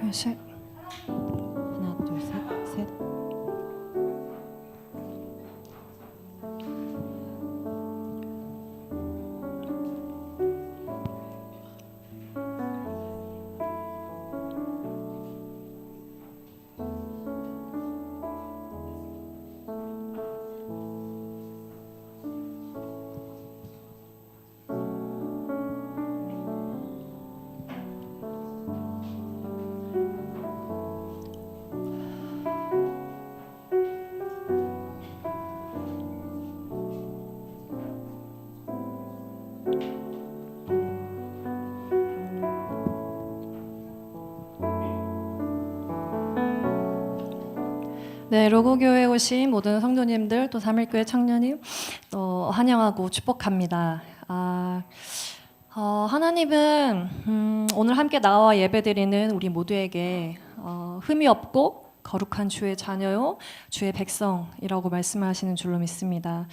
둘, 셋. 하나, 둘, 셋, 셋. 네, 로고교회에 오신 모든 성도님들, 또 삼일교회 청년님 환영하고 축복합니다. 하나님은 오늘 함께 나와 예배드리는 우리 모두에게 흠이 없고 거룩한 주의 자녀요, 주의 백성이라고 말씀하시는 줄로 믿습니다.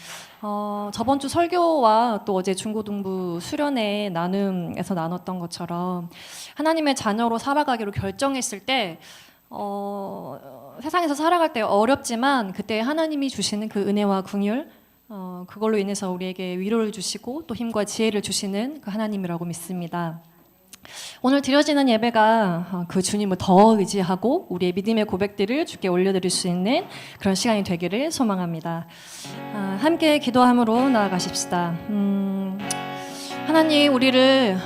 저번 주 설교와 또 어제 중고등부 수련회 나눔에서 나눴던 것처럼 하나님의 자녀로 살아가기로 결정했을 때 세상에서 살아갈 때 어렵지만 그때 하나님이 주시는 그 은혜와 긍휼, 그걸로 인해서 우리에게 위로를 주시고 또 힘과 지혜를 주시는 그 하나님이라고 믿습니다. 오늘 드려지는 예배가 그 주님을 더 의지하고 우리의 믿음의 고백들을 주께 올려드릴 수 있는 그런 시간이 되기를 소망합니다. 함께 기도함으로 나아가십시다. 하나님, 우리를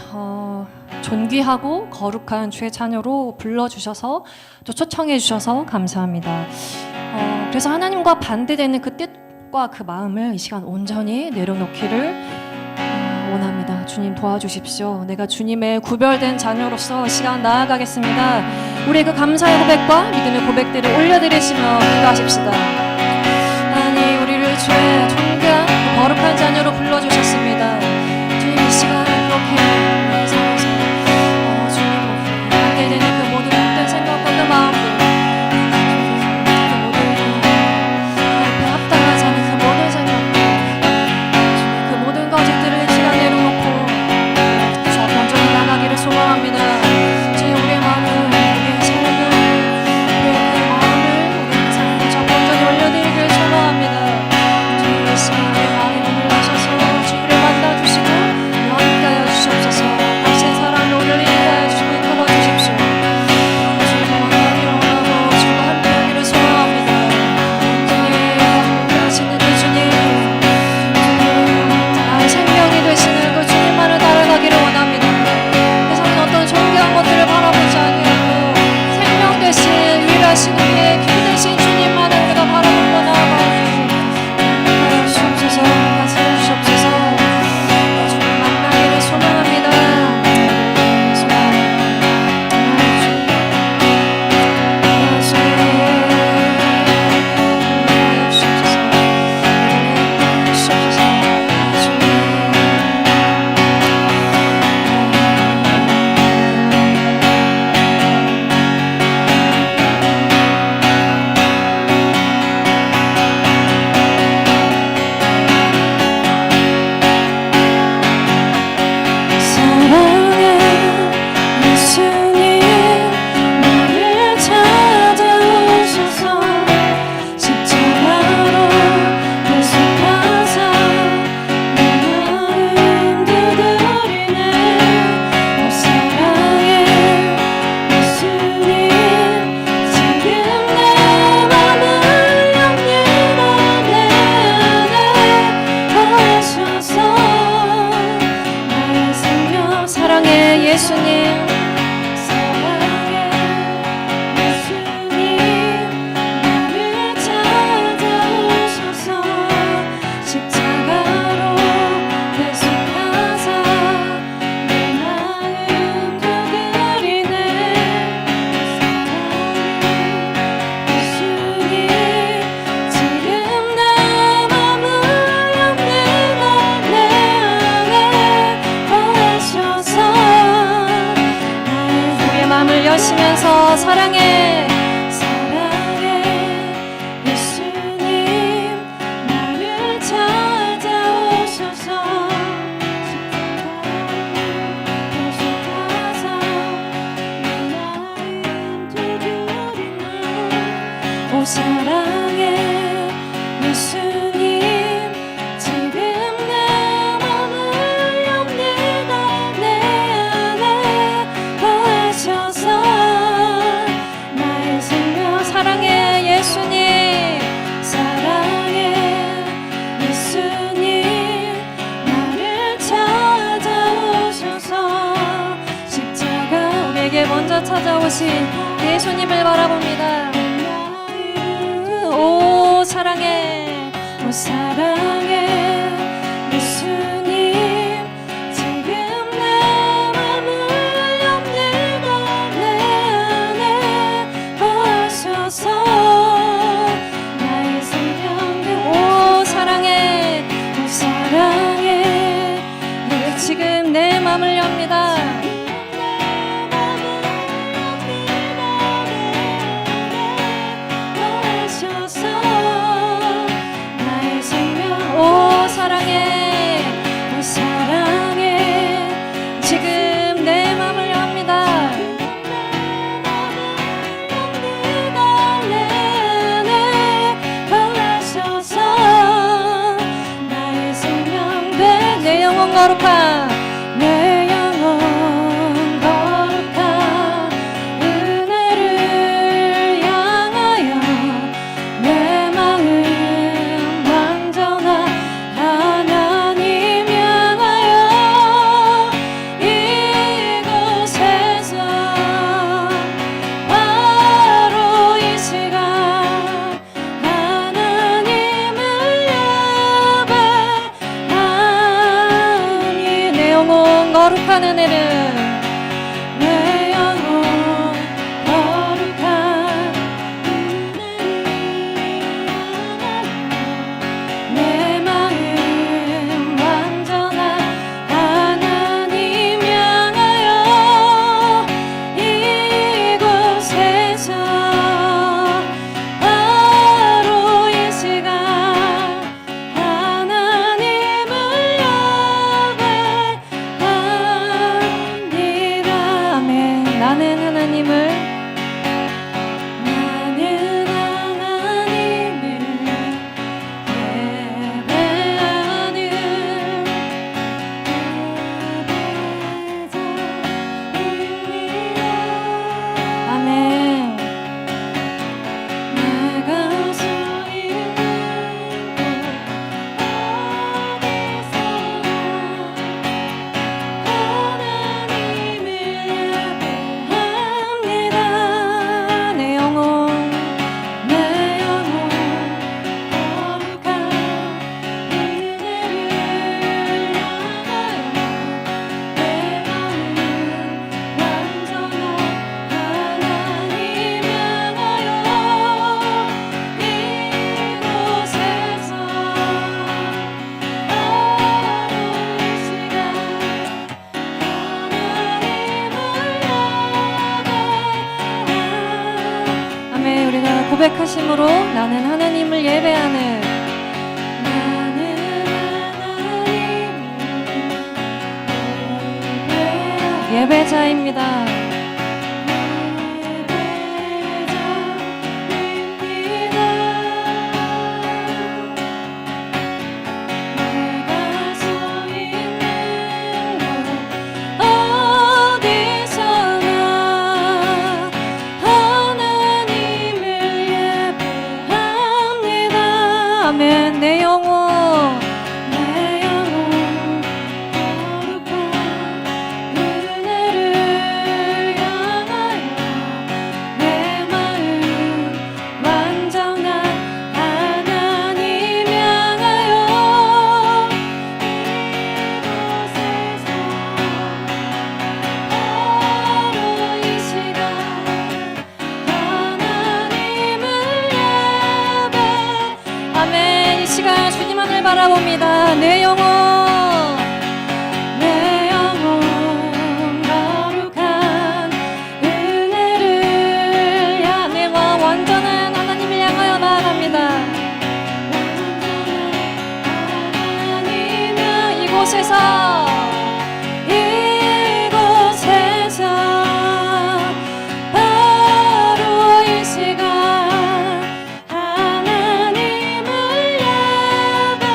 존귀하고 거룩한 주의 자녀로 불러주셔서 또 초청해 주셔서 감사합니다. 그래서 하나님과 반대되는 그 뜻과 그 마음을 이 시간 온전히 내려놓기를 원합니다. 주님 도와주십시오. 내가 주님의 구별된 자녀로서 이 시간 나아가겠습니다. 우리의 그 감사의 고백과 믿음의 고백들을 올려드리시며 기도하십시다. 하나님, 우리를 주의 존귀한 거룩한 자녀로 불러주셨습니다. 주님, 이 시간 그렇게 되는 그 모든 헛된 생각과 그 마음들, 그 모든 앞에 합당하지 않은 그 모든 생각들, 그 모든 거짓들을 이 시간 내려놓고 저 온전히 나가기를 소망합니다. 주님, 우리의 마음을, 우리의 삶을, 우리의 그 마음을 우리의 삶을 저 온전히 올려드리기를 소망합니다. 주님, 이 시간 우리의 마음에 문을 여셔서 주를 만나주시고 함께하여 주시옵소서. 당신의 사랑을 오늘 인도하여 주시고 인도해 주십시오. 여시면서 사랑해 예수님 나를 찾아오셔서 십자가로 계속하사 내 나의 보신 예수님을 바라봅니다. 오 사랑해, 오 사랑해 예수님, 지금 내 맘을 엽니다. 내 안에 거하셔서 나의 생명을. 오 사랑해, 오 사랑해, 지금 내 맘을 엽니다. 오 사랑해, 오 사랑해, 지금 내 맘을 엽니다. 거하셔서 나의 생명 된 내 영혼 거룩한, 내 영혼 거룩한 은혜를 향하여 내 마음 완전한 하나님 향하여 이곳에서 바로 이 시간 하나님을 예배하니. 내 영혼 거룩한 은혜를, 내 영혼 거룩한 내 마음 완전한 하나님 향하여 이곳에서 바로 이 시간 하나님을 예배합니다. 아멘. 나는 하나님을 아멘. 내가 서 있는 곳 하나님을 예배합니다. 내 영혼, 내 영혼 거룩한 은혜를 향하여 내 마음 완전한 하나님 향하여 이곳에서 바로 이 시간 하나님을 예배하니. 아멘. 우리가 고백하심으로 나는 하나님을 예배하는, 나는 하나님을 예배자입니다. 내가 서 있는 곳 어디서나 하나님을 예배합니다. 아멘. 내 영혼, 내 영혼 거룩한 은혜를 향하여 내 마음 완전한 하나님 향하여 이곳에서 바로 이 시간 하나님을 예배. 아멘. 이 시간 주님만을 바라봅니다. 내 영혼, 내 영혼 거룩한 은혜를 향해 완전한 하나님을 향하여 나아갑니다. 하나님 이곳에서 바로 이 시간 하나님을 예배합니다.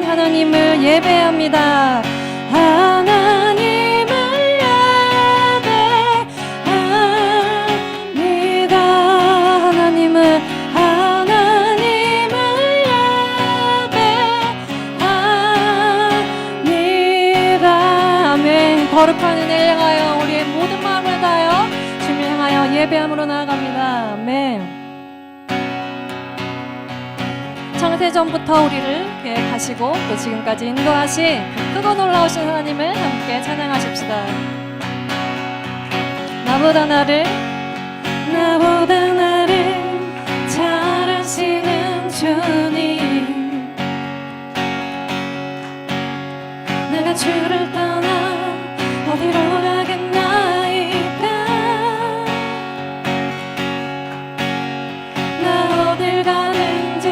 하나님을 예배합니다. 하나님을 예배합니다. 아멘. 거룩한 은혜를 향하여 우리의 모든 마음 예배함으로 나아갑니다. 아멘. 창세전부터 우리를 계획하시고 또 지금까지 인도하신 그 크고 놀라우신 하나님을 함께 찬양하십시다. 나보다 나를 잘 아시는 주님, 내가 주를 떠나 어디로 가겠나이까. 나 어딜 가는지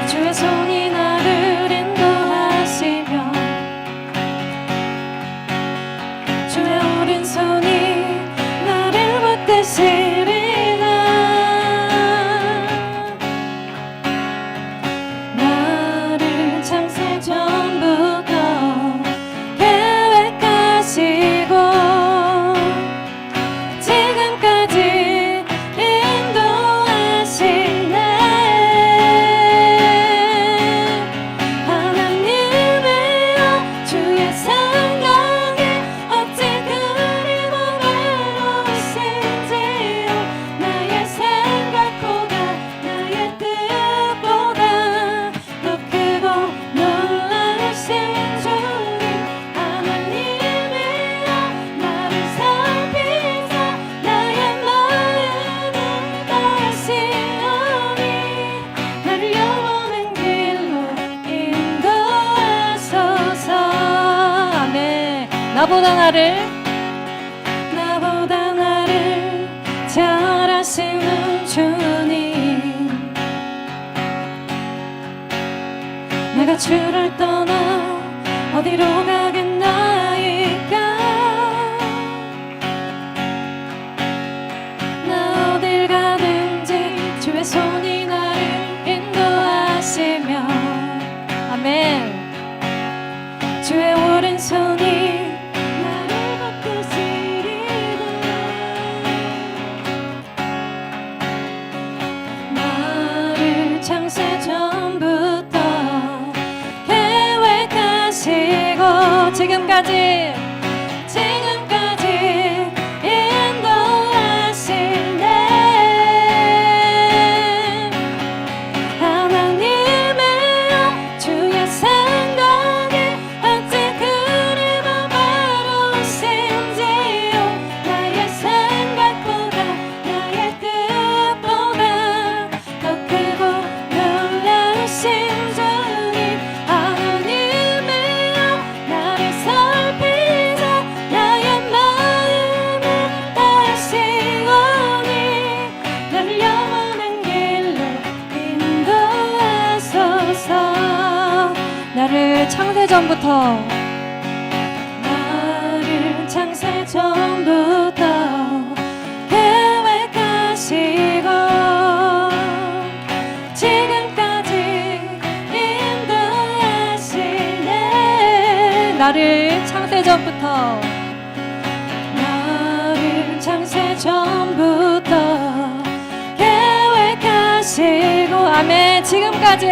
주의 손이 나를 인도하시며 주의 오른손이 나를 붙드시리라. 나를 창세 전부터 계획하시고 지금까지 인도하시네. 하나님이여 주의 생각이 어찌 그리 외로우신지요. 나의 생각보다 나의 뜻보다 더 크고 놀라우신 주님, 하나님이여 나를 살피사 나의 마음을 다하시오니 나를 영원한 길로 인도하소서. 아멘. 나보다 나를 잘 아시는 주님, 내가 주를 떠나 어디로 가겠나이까. 나 어딜 가든지 주의 손이 나를 인도하시며 아멘. 주의 오른손이 나를 붙드시리라. 나를 창세 전부터 계획하시고 지금까지 인도하시네. 하나님이여 주의 생각이 어찌 그리 바로우신지요. 나의 생각보다 나의 뜻보다 더 크고 놀라우신 주님, 하나님이여 나를 살피사 나의 마음을 다하시오니 나를 영원한 길로 인도하소서. 나를 창세 전부터 계획하시고 지금까지 인도하시네. 나를 창세 전부터 계획하시고 아멘. 지금까지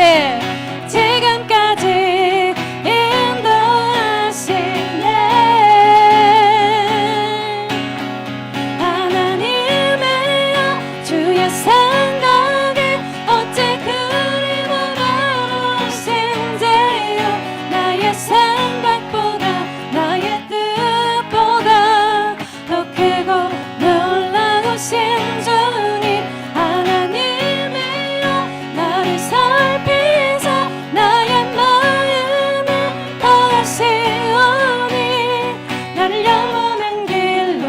인도하시네. 하나님이여 주의 생각이 어찌 그리 바로우신지요. 나의 생각보다 나의 뜻보다 더 크고 놀라우신 주님, 하나님이여 나를 살피사 나의 마음을 다하시오니 나를 영원한 길로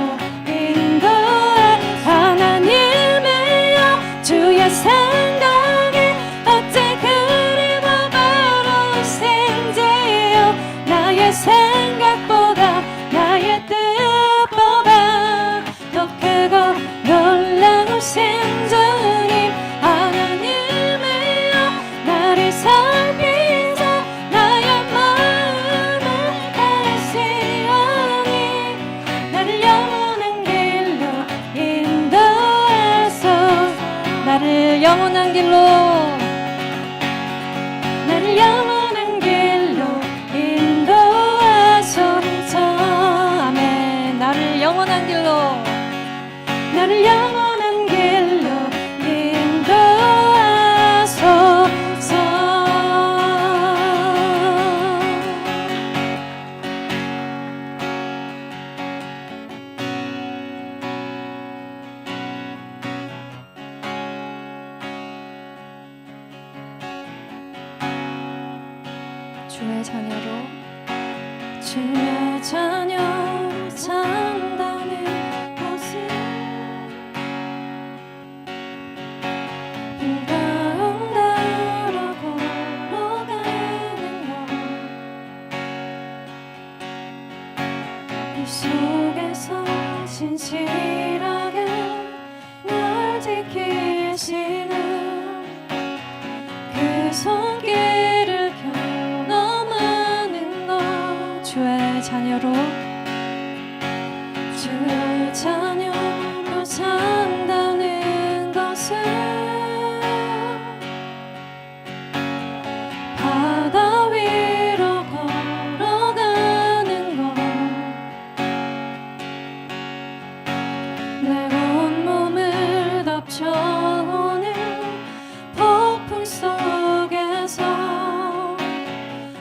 인도하. 하나님이여 주의 생각이 어찌 그리 바로우신지요. 나의 생각보다 나의 뜻보다 더 크고 놀라우신 주님, 하나님이여 나를 살피사 나의 마음을 다하시오니 나를 영원한 길로 인도하소서. 나를 영원한 길로 인도하소서. 아멘. 나를 영원한 길로 주의 자녀로 주의 자녀로 산다는 것은 길 가운데로 걸어가는 것, 이 속에서 신실하게 날 지키시는 그 손길을 경험하는 것, 주의 자녀로 주의 자녀로 산다는 것은 바다 위로 걸어가는 것, 내 온몸을 덮쳐오는 폭풍 속에서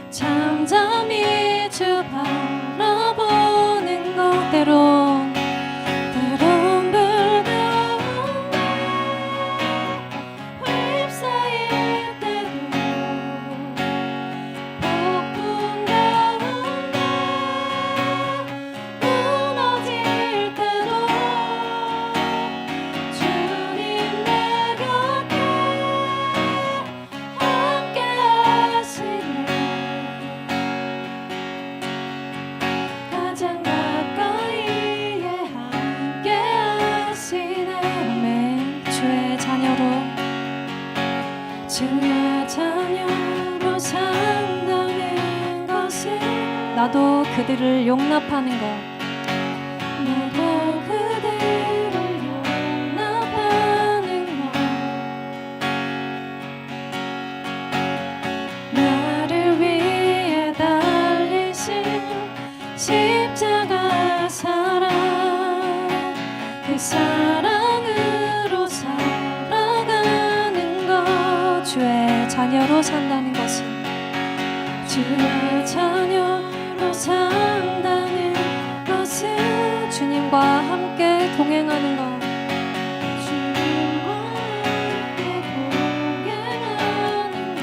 잠잠히 주 바라보는 것, 때론 불가운데 휩싸일 때도 폭풍 가운데 무너질 때도 주님 내 곁에 함께 하시네. 가장 가까이에 함께 하시네. 아멘. 주의 자녀로 주의 자녀로 산다는 것은 나도 그들을 용납하는 것, 나도 그들을 용납하는 것, 나를 위해 달리신 십자가 사랑, 그 사랑으로 살아가는 것, 주의 자녀로 산다는 것은 주의 자녀로 산다는 것은 주님과 함께 동행하는 것, 주님과 함께 동행하는 것,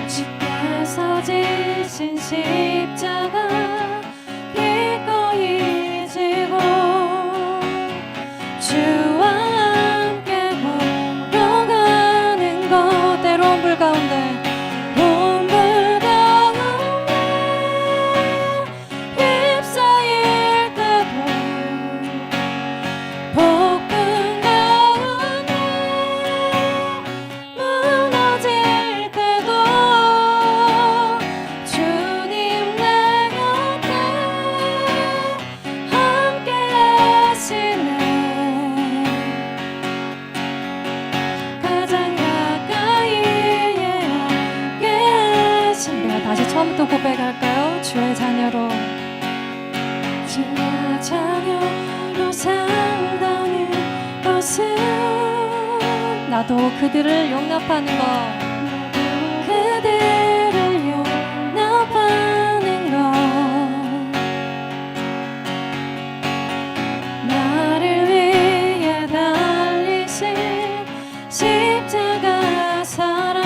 주께서 지신 십자가 기꺼이 지고 주와 함께 걸어가는 것, 때론 불 가운데 휩싸일 때도 폭풍 가운데 무너질 때도 주님 내 곁에 함께 하시네. 가장 가까이에 함께 하시네. 우리가 다시 처음부터 고백할까요? 주의 자녀로 주의 자녀로 산다는 것은 나도 그들을 용납하는 것, 그들을 용납하는 것, 나를 위해 달리신 십자가 사랑,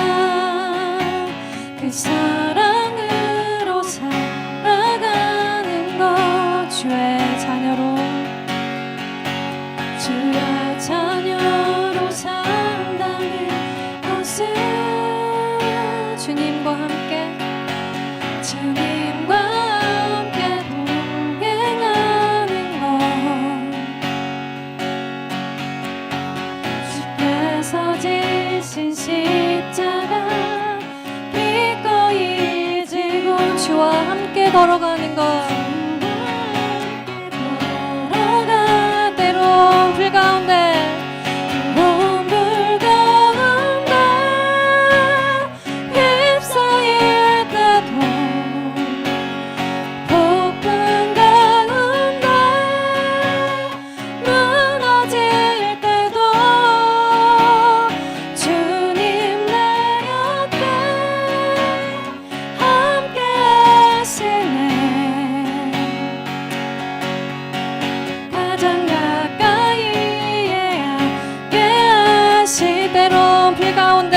그 사랑으로 살아가는 것, 주의 자녀로 주의 자녀로 산다는 것은 주님과 함께 동행하는 것, 주께서 지신 십자가 기꺼이 지고 주와 함께 걸어가는 것, 때론 불 가운데 휩싸일 때도 폭풍 가운데 무너질 때도 주님 내 곁에 함께 하시네. 가장 가까이에 함께 하시, 때론 불 가운데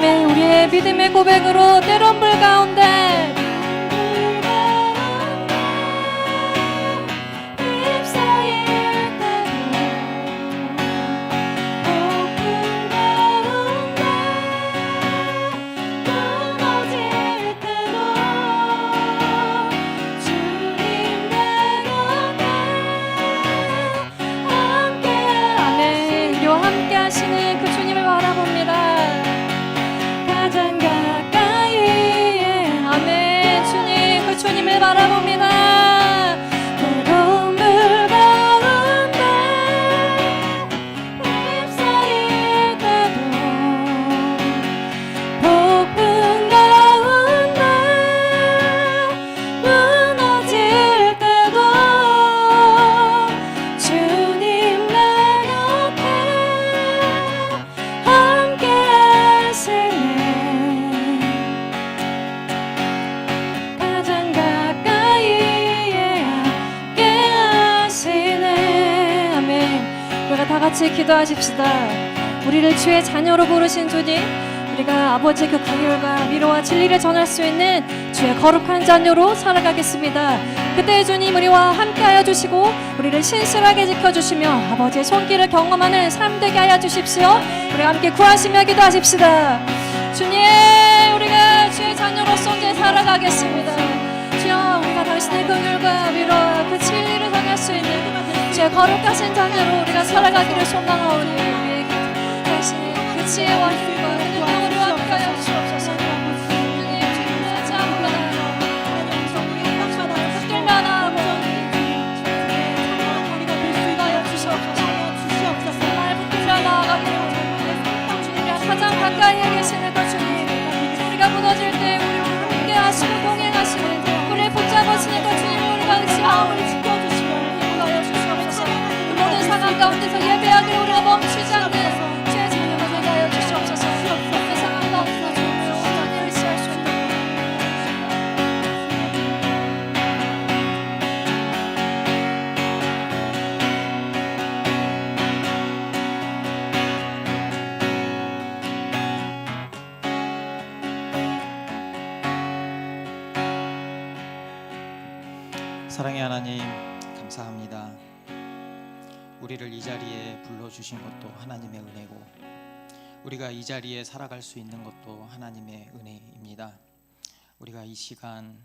아멘. 우리의 믿음의 고백으로 때론 불 가운데 바라봅니다. 뜨거운 불 가운데 휩싸일 때도 폭풍 가운데 무너질 때도 주님 내 곁에 함께 하시네. 다 같이 기도하십시다. 우리를 주의 자녀로 부르신 주님, 우리가 아버지의 그 긍휼과 위로와 진리를 전할 수 있는 주의 거룩한 자녀로 살아가겠습니다. 그때 주님 우리와 함께하여 주시고 우리를 신실하게 지켜주시며 아버지의 손길을 경험하는 삶 되게 하여 주십시오. 우리가 함께 구하시며 기도하십시다. 주님, 우리가 주의 자녀로서 이제 살아가겠습니다. 주여, 우리가 당신의 긍휼과 위로와 그 진리를 전할 수 있는 주의 거룩하신 자녀로 우리가 살아가기를 소망하오니 우리에게 당신의 그 지혜와 힘과 그 능력으로 함께하여 주옵소서. 주님, 주님의 자녀로 붙들면 하고 주님의 주시옵소서. 날 붙들려 나아가기를 주님이랑 가장 가까이에 계시는 그 주님, 우리가 무너질 때 우리를 함께 하시고 동행하시는 우리를 붙잡으시는 그 주님을 우리가 의지하오니 상황 가운데서 예배하기를 우리가 멈추지 않는 주의 자녀가 되게 하여 주시옵소서. 그 상황 가운데서 주님을 온전히 의지할 수 있도록 사랑의 하나님, 감사합니다. 우리를 이 자리에 불러주신 것도 하나님의 은혜고 우리가 이 자리에 살아갈 수 있는 것도 하나님의 은혜입니다. 우리가 이 시간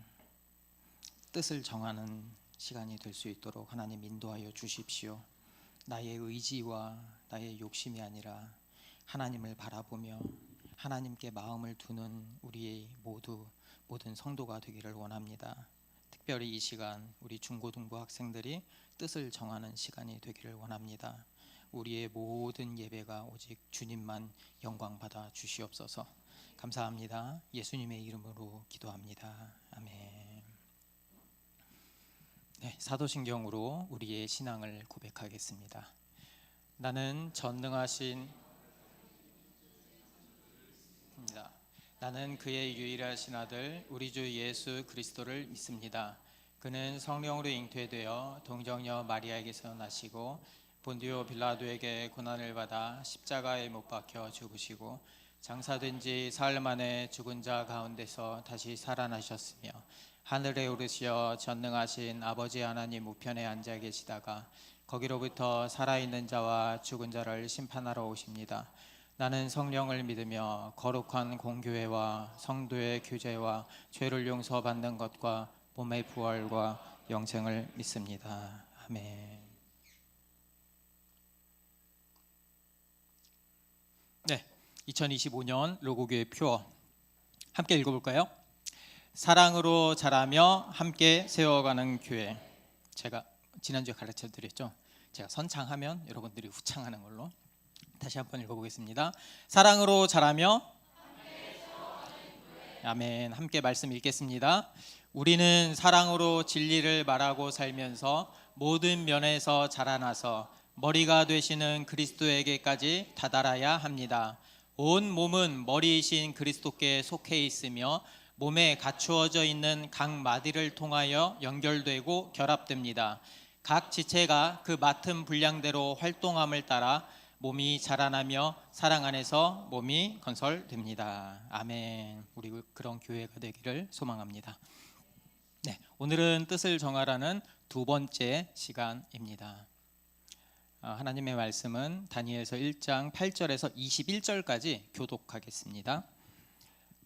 뜻을 정하는 시간이 될 수 있도록 하나님 인도하여 주십시오. 나의 의지와 나의 욕심이 아니라 하나님을 바라보며 하나님께 마음을 두는 우리의 모든 성도가 되기를 원합니다. 특별히 이 시간 우리 중고등부 학생들이 뜻을 정하는 시간이 되기를 원합니다. 우리의 모든 예배가 오직 주님만 영광 받아 주시옵소서. 감사합니다. 예수님의 이름으로 기도합니다. 아멘. 네, 사도신경으로 우리의 신앙을 고백하겠습니다. 나는 전능하신 나는 그의 유일하신 아들 우리 주 예수 그리스도를 믿습니다. 그는 성령으로 잉태되어 동정녀 마리아에게서 나시고 본디오 빌라도에게 고난을 받아 십자가에 못 박혀 죽으시고 장사된 지 사흘 만에 죽은 자 가운데서 다시 살아나셨으며 하늘에 오르시어 전능하신 아버지 하나님 우편에 앉아 계시다가 거기로부터 살아있는 자와 죽은 자를 심판하러 오십니다. 나는 성령을 믿으며 거룩한 공교회와 성도의 교제와 죄를 용서받는 것과 몸의 부활과 영생을 믿습니다. 아멘. 네, 2025년 로고교회 퓨어 함께 읽어볼까요? 사랑으로 자라며 함께 세워가는 교회. 제가 지난주에 가르쳐드렸죠. 제가 선창하면 여러분들이 후창하는 걸로 다시 한번 읽어보겠습니다. 사랑으로 자라며 아멘. 함께 말씀 읽겠습니다. 우리는 사랑으로 진리를 말하고 살면서 모든 면에서 자라나서 머리가 되시는 그리스도에게까지 다다라야 합니다. 온 몸은 머리이신 그리스도께 속해 있으며 몸에 갖추어져 있는 각 마디를 통하여 연결되고 결합됩니다. 각 지체가 그 맡은 분량대로 활동함을 따라 몸이 자라나며 사랑 안에서 몸이 건설됩니다. 아멘. 우리 그런 교회가 되기를 소망합니다. 네, 오늘은 뜻을 정하라는 두 번째 시간입니다. 하나님의 말씀은 다니엘서 1장 8절에서 21절까지 교독하겠습니다.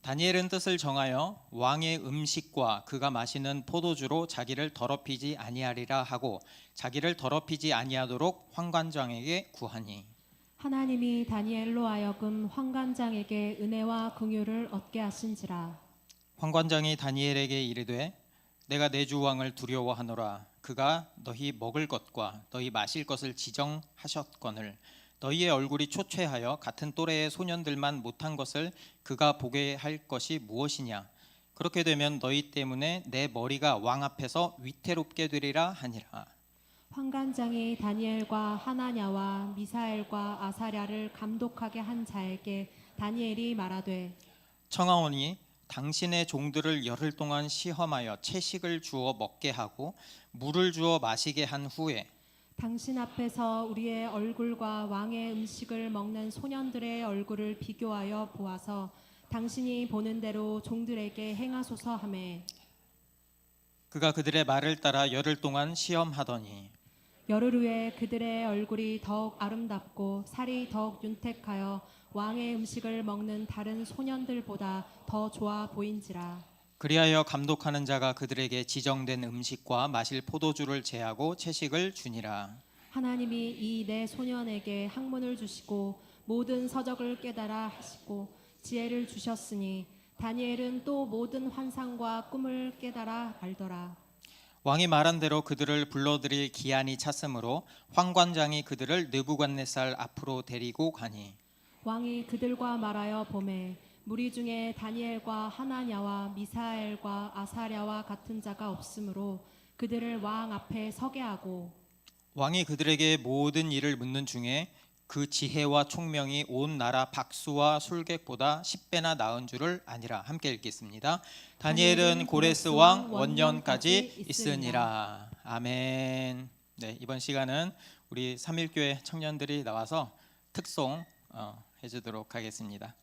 다니엘은 뜻을 정하여 왕의 음식과 그가 마시는 포도주로 자기를 더럽히지 아니하리라 하고 자기를 더럽히지 아니하도록 환관장에게 구하니 하나님이 다니엘로 하여금 환관장에게 은혜와 긍휼을 얻게 하신지라. 환관장이 다니엘에게 이르되 내가 내 주 왕을 두려워하노라. 그가 너희 먹을 것과 너희 마실 것을 지정하셨거늘 너희의 얼굴이 초췌하여 같은 또래의 소년들만 못한 것을 그가 보게 할 것이 무엇이냐. 그렇게 되면 너희 때문에 내 머리가 왕 앞에서 위태롭게 되리라 하니라. 환관장이 다니엘과 하나냐와 미사엘과 아사랴를 감독하게 한 자에게 다니엘이 말하되 청하오니 당신의 종들을 열흘 동안 시험하여 채식을 주어 먹게 하고 물을 주어 마시게 한 후에 당신 앞에서 우리의 얼굴과 왕의 음식을 먹는 소년들의 얼굴을 비교하여 보아서 당신이 보는 대로 종들에게 행하소서 하매 그가 그들의 말을 따라 열흘 동안 시험하더니 열흘 후에 그들의 얼굴이 더욱 아름답고 살이 더욱 윤택하여 왕의 음식을 먹는 다른 소년들보다 더 좋아 보인지라. 그리하여 감독하는 자가 그들에게 지정된 음식과 마실 포도주를 제하고 채식을 주니라. 하나님이 이 네 소년에게 학문을 주시고 모든 서적을 깨달아 하시고 지혜를 주셨으니 다니엘은 또 모든 환상과 꿈을 깨달아 알더라. 왕이 말한 대로 그들을 불러들일 기한이 찼으므로 환관장이 그들을 느부갓네살 앞으로 데리고 가니 왕이 그들과 말하여 보매 무리 중에 다니엘과 하나냐와 미사엘과 아사랴와 같은 자가 없으므로 그들을 왕 앞에 서게 하고 왕이 그들에게 모든 일을 묻는 중에 그 지혜와 총명이 온 나라 박수와 술객보다 10배나 나은 줄을 아니라. 함께 읽겠습니다. 다니엘은 고레스 왕 원년까지 있으니라. 아멘. 네, 이번 시간은 우리 삼일교회 청년들이 나와서 특송 해주도록 하겠습니다.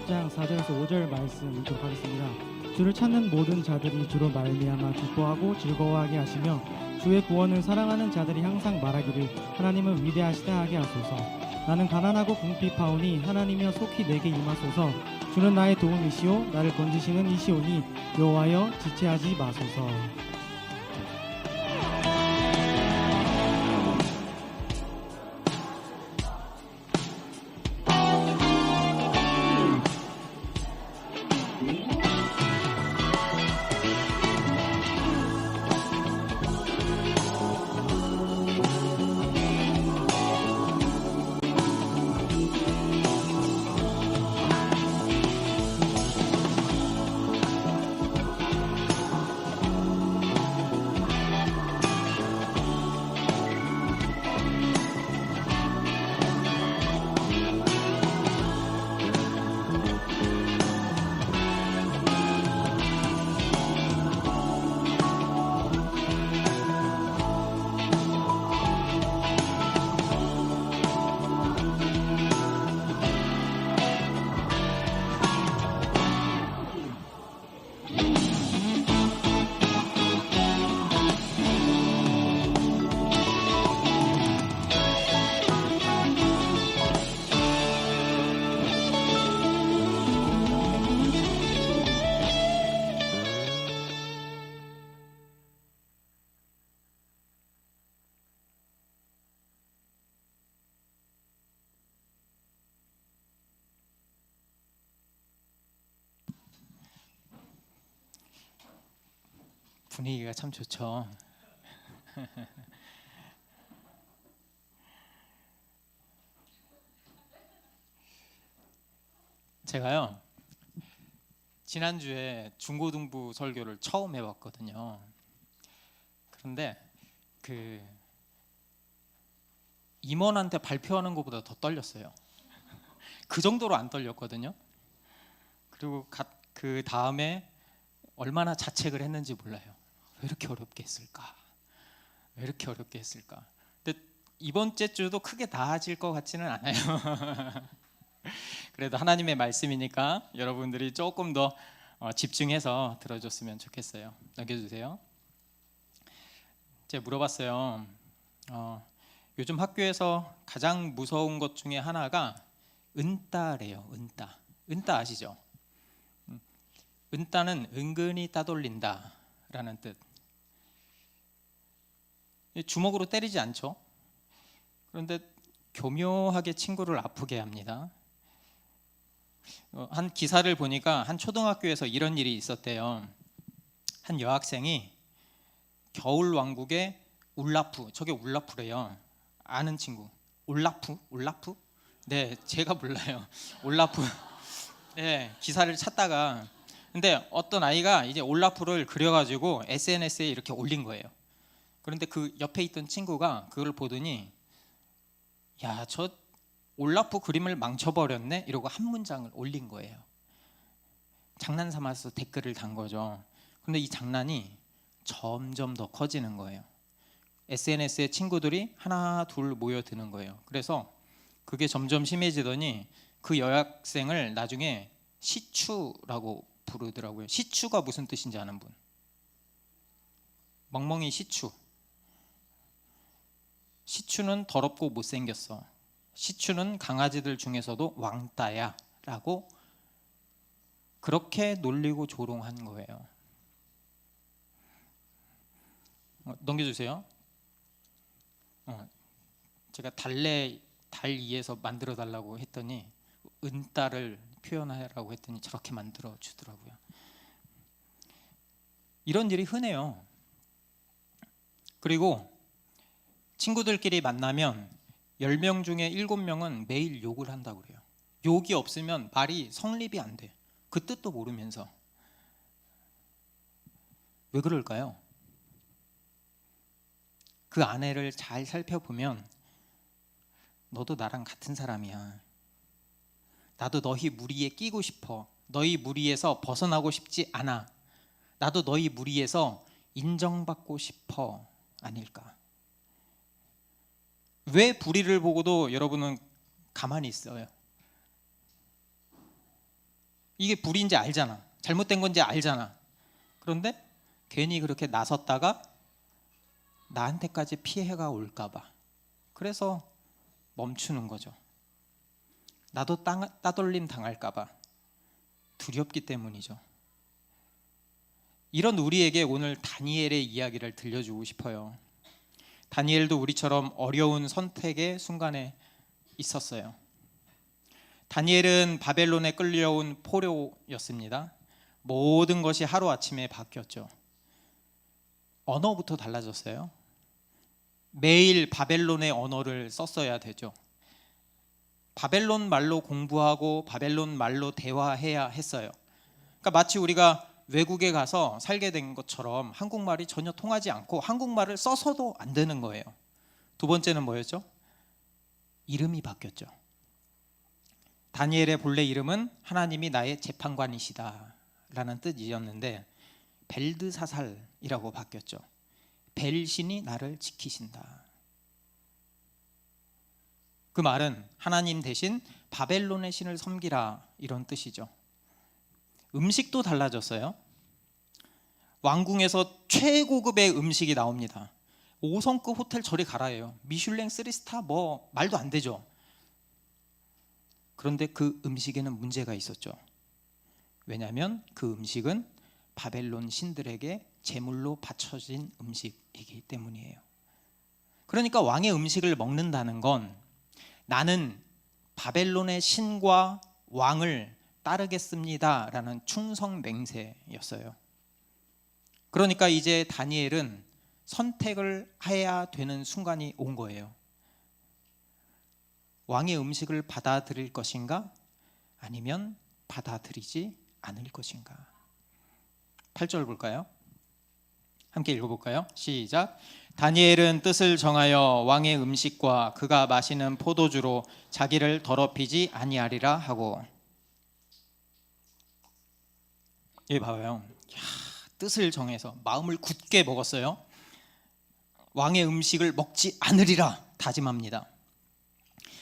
10장 4절에서 5절 말씀 읽도록 하겠습니다. 주를 찾는 모든 자들이 주로 말미암아 기뻐하고 즐거워하게 하시며 주의 구원을 사랑하는 자들이 항상 말하기를 하나님은 위대하시다 하게 하소서. 나는 가난하고 궁핍하오니 하나님이여 속히 내게 임하소서. 주는 나의 도움이시오 나를 건지시는 이시오니 여호와여 지체하지 마소서. 분위기가 참 좋죠. 제가요 지난주에 중고등부 설교를 처음 해봤거든요. 그런데 그 임원한테 발표하는 것보다 더 떨렸어요. 그 정도로 안 떨렸거든요. 그리고 그 다음에 얼마나 자책을 했는지 몰라요. 왜 이렇게 어렵게 했을까? 왜 이렇게 어렵게 했을까? 근데 이번 주도 크게 나아질 것 같지는 않아요. 그래도 하나님의 말씀이니까 여러분들이 조금 더 집중해서 들어줬으면 좋겠어요. 넘겨주세요. 제가 물어봤어요. 요즘 학교에서 가장 무서운 것 중에 하나가 은따래요. 은따 아시죠? 은따는 은근히 따돌린다 라는 뜻. 주먹으로 때리지 않죠. 그런데 교묘하게 친구를 아프게 합니다. 한 기사를 보니까 한 초등학교에서 이런 일이 있었대요. 한 여학생이 겨울 왕국의 울라프, 저게 울라프래요. 아는 친구. 울라프? 네, 제가 몰라요. 울라프. 네, 기사를 찾다가 근데 어떤 아이가 이제 올라프를 그려가지고 SNS에 이렇게 올린 거예요. 그런데 그 옆에 있던 친구가 그걸 보더니 야, 저 올라프 그림을 망쳐버렸네 이러고 한 문장을 올린 거예요. 장난 삼아서 댓글을 단 거죠. 근데 이 장난이 점점 더 커지는 거예요. SNS에 친구들이 하나 둘 모여드는 거예요. 그래서 그게 점점 심해지더니 그 여학생을 나중에 시추라고 부르더라고요. 시추가 무슨 뜻인지 아는 분? 멍멍이 시추. 시추는 더럽고 못생겼어. 시추는 강아지들 중에서도 왕따야 라고 그렇게 놀리고 조롱한 거예요. 넘겨주세요. 제가 달 2에서 만들어 달라고 했더니 은따를 표현하라고 했더니 저렇게 만들어 주더라고요. 이런 일이 흔해요. 그리고 친구들끼리 만나면 10명 중에 7명은 매일 욕을 한다고 그래요. 욕이 없으면 말이 성립이 안 돼. 그 뜻도 모르면서. 왜 그럴까요? 그 아내를 잘 살펴보면 너도 나랑 같은 사람이야. 나도 너희 무리에 끼고 싶어. 너희 무리에서 벗어나고 싶지 않아. 나도 너희 무리에서 인정받고 싶어. 아닐까? 왜 불의를 보고도 여러분은 가만히 있어요? 이게 불인지 알잖아. 잘못된 건지 알잖아. 그런데 괜히 그렇게 나섰다가 나한테까지 피해가 올까 봐. 그래서 멈추는 거죠. 나도 따돌림 당할까 봐. 두렵기 때문이죠. 이런 우리에게 오늘 다니엘의 이야기를 들려주고 싶어요. 다니엘도 우리처럼 어려운 선택의 순간에 있었어요. 다니엘은 바벨론에 끌려온 포로였습니다. 모든 것이 하루아침에 바뀌었죠. 언어부터 달라졌어요. 매일 바벨론의 언어를 썼어야 되죠. 바벨론 말로 공부하고 바벨론 말로 대화해야 했어요. 그러니까 마치 우리가 외국에 가서 살게 된 것처럼 한국말이 전혀 통하지 않고 한국말을 써서도 안 되는 거예요. 두 번째는 뭐였죠? 이름이 바뀌었죠. 다니엘의 본래 이름은 하나님이 나의 재판관이시다 라는 뜻이었는데 벨드사살이라고 바뀌었죠. 벨신이 나를 지키신다. 그 말은 하나님 대신 바벨론의 신을 섬기라 이런 뜻이죠. 음식도 달라졌어요. 왕궁에서 최고급의 음식이 나옵니다. 5성급 호텔 저리 가라예요. 미슐랭 3스타 뭐 말도 안 되죠. 그런데 그 음식에는 문제가 있었죠. 왜냐하면 그 음식은 바벨론 신들에게 제물로 바쳐진 음식이기 때문이에요. 그러니까 왕의 음식을 먹는다는 건 나는 바벨론의 신과 왕을 따르겠습니다 라는 충성 맹세였어요. 그러니까 이제 다니엘은 선택을 해야 되는 순간이 온 거예요. 왕의 음식을 받아들일 것인가? 아니면 받아들이지 않을 것인가? 8절 볼까요? 함께 읽어볼까요? 시작. 다니엘은 뜻을 정하여 왕의 음식과 그가 마시는 포도주로 자기를 더럽히지 아니하리라 하고. 여기 봐봐요. 뜻을 정해서 마음을 굳게 먹었어요. 왕의 음식을 먹지 않으리라 다짐합니다.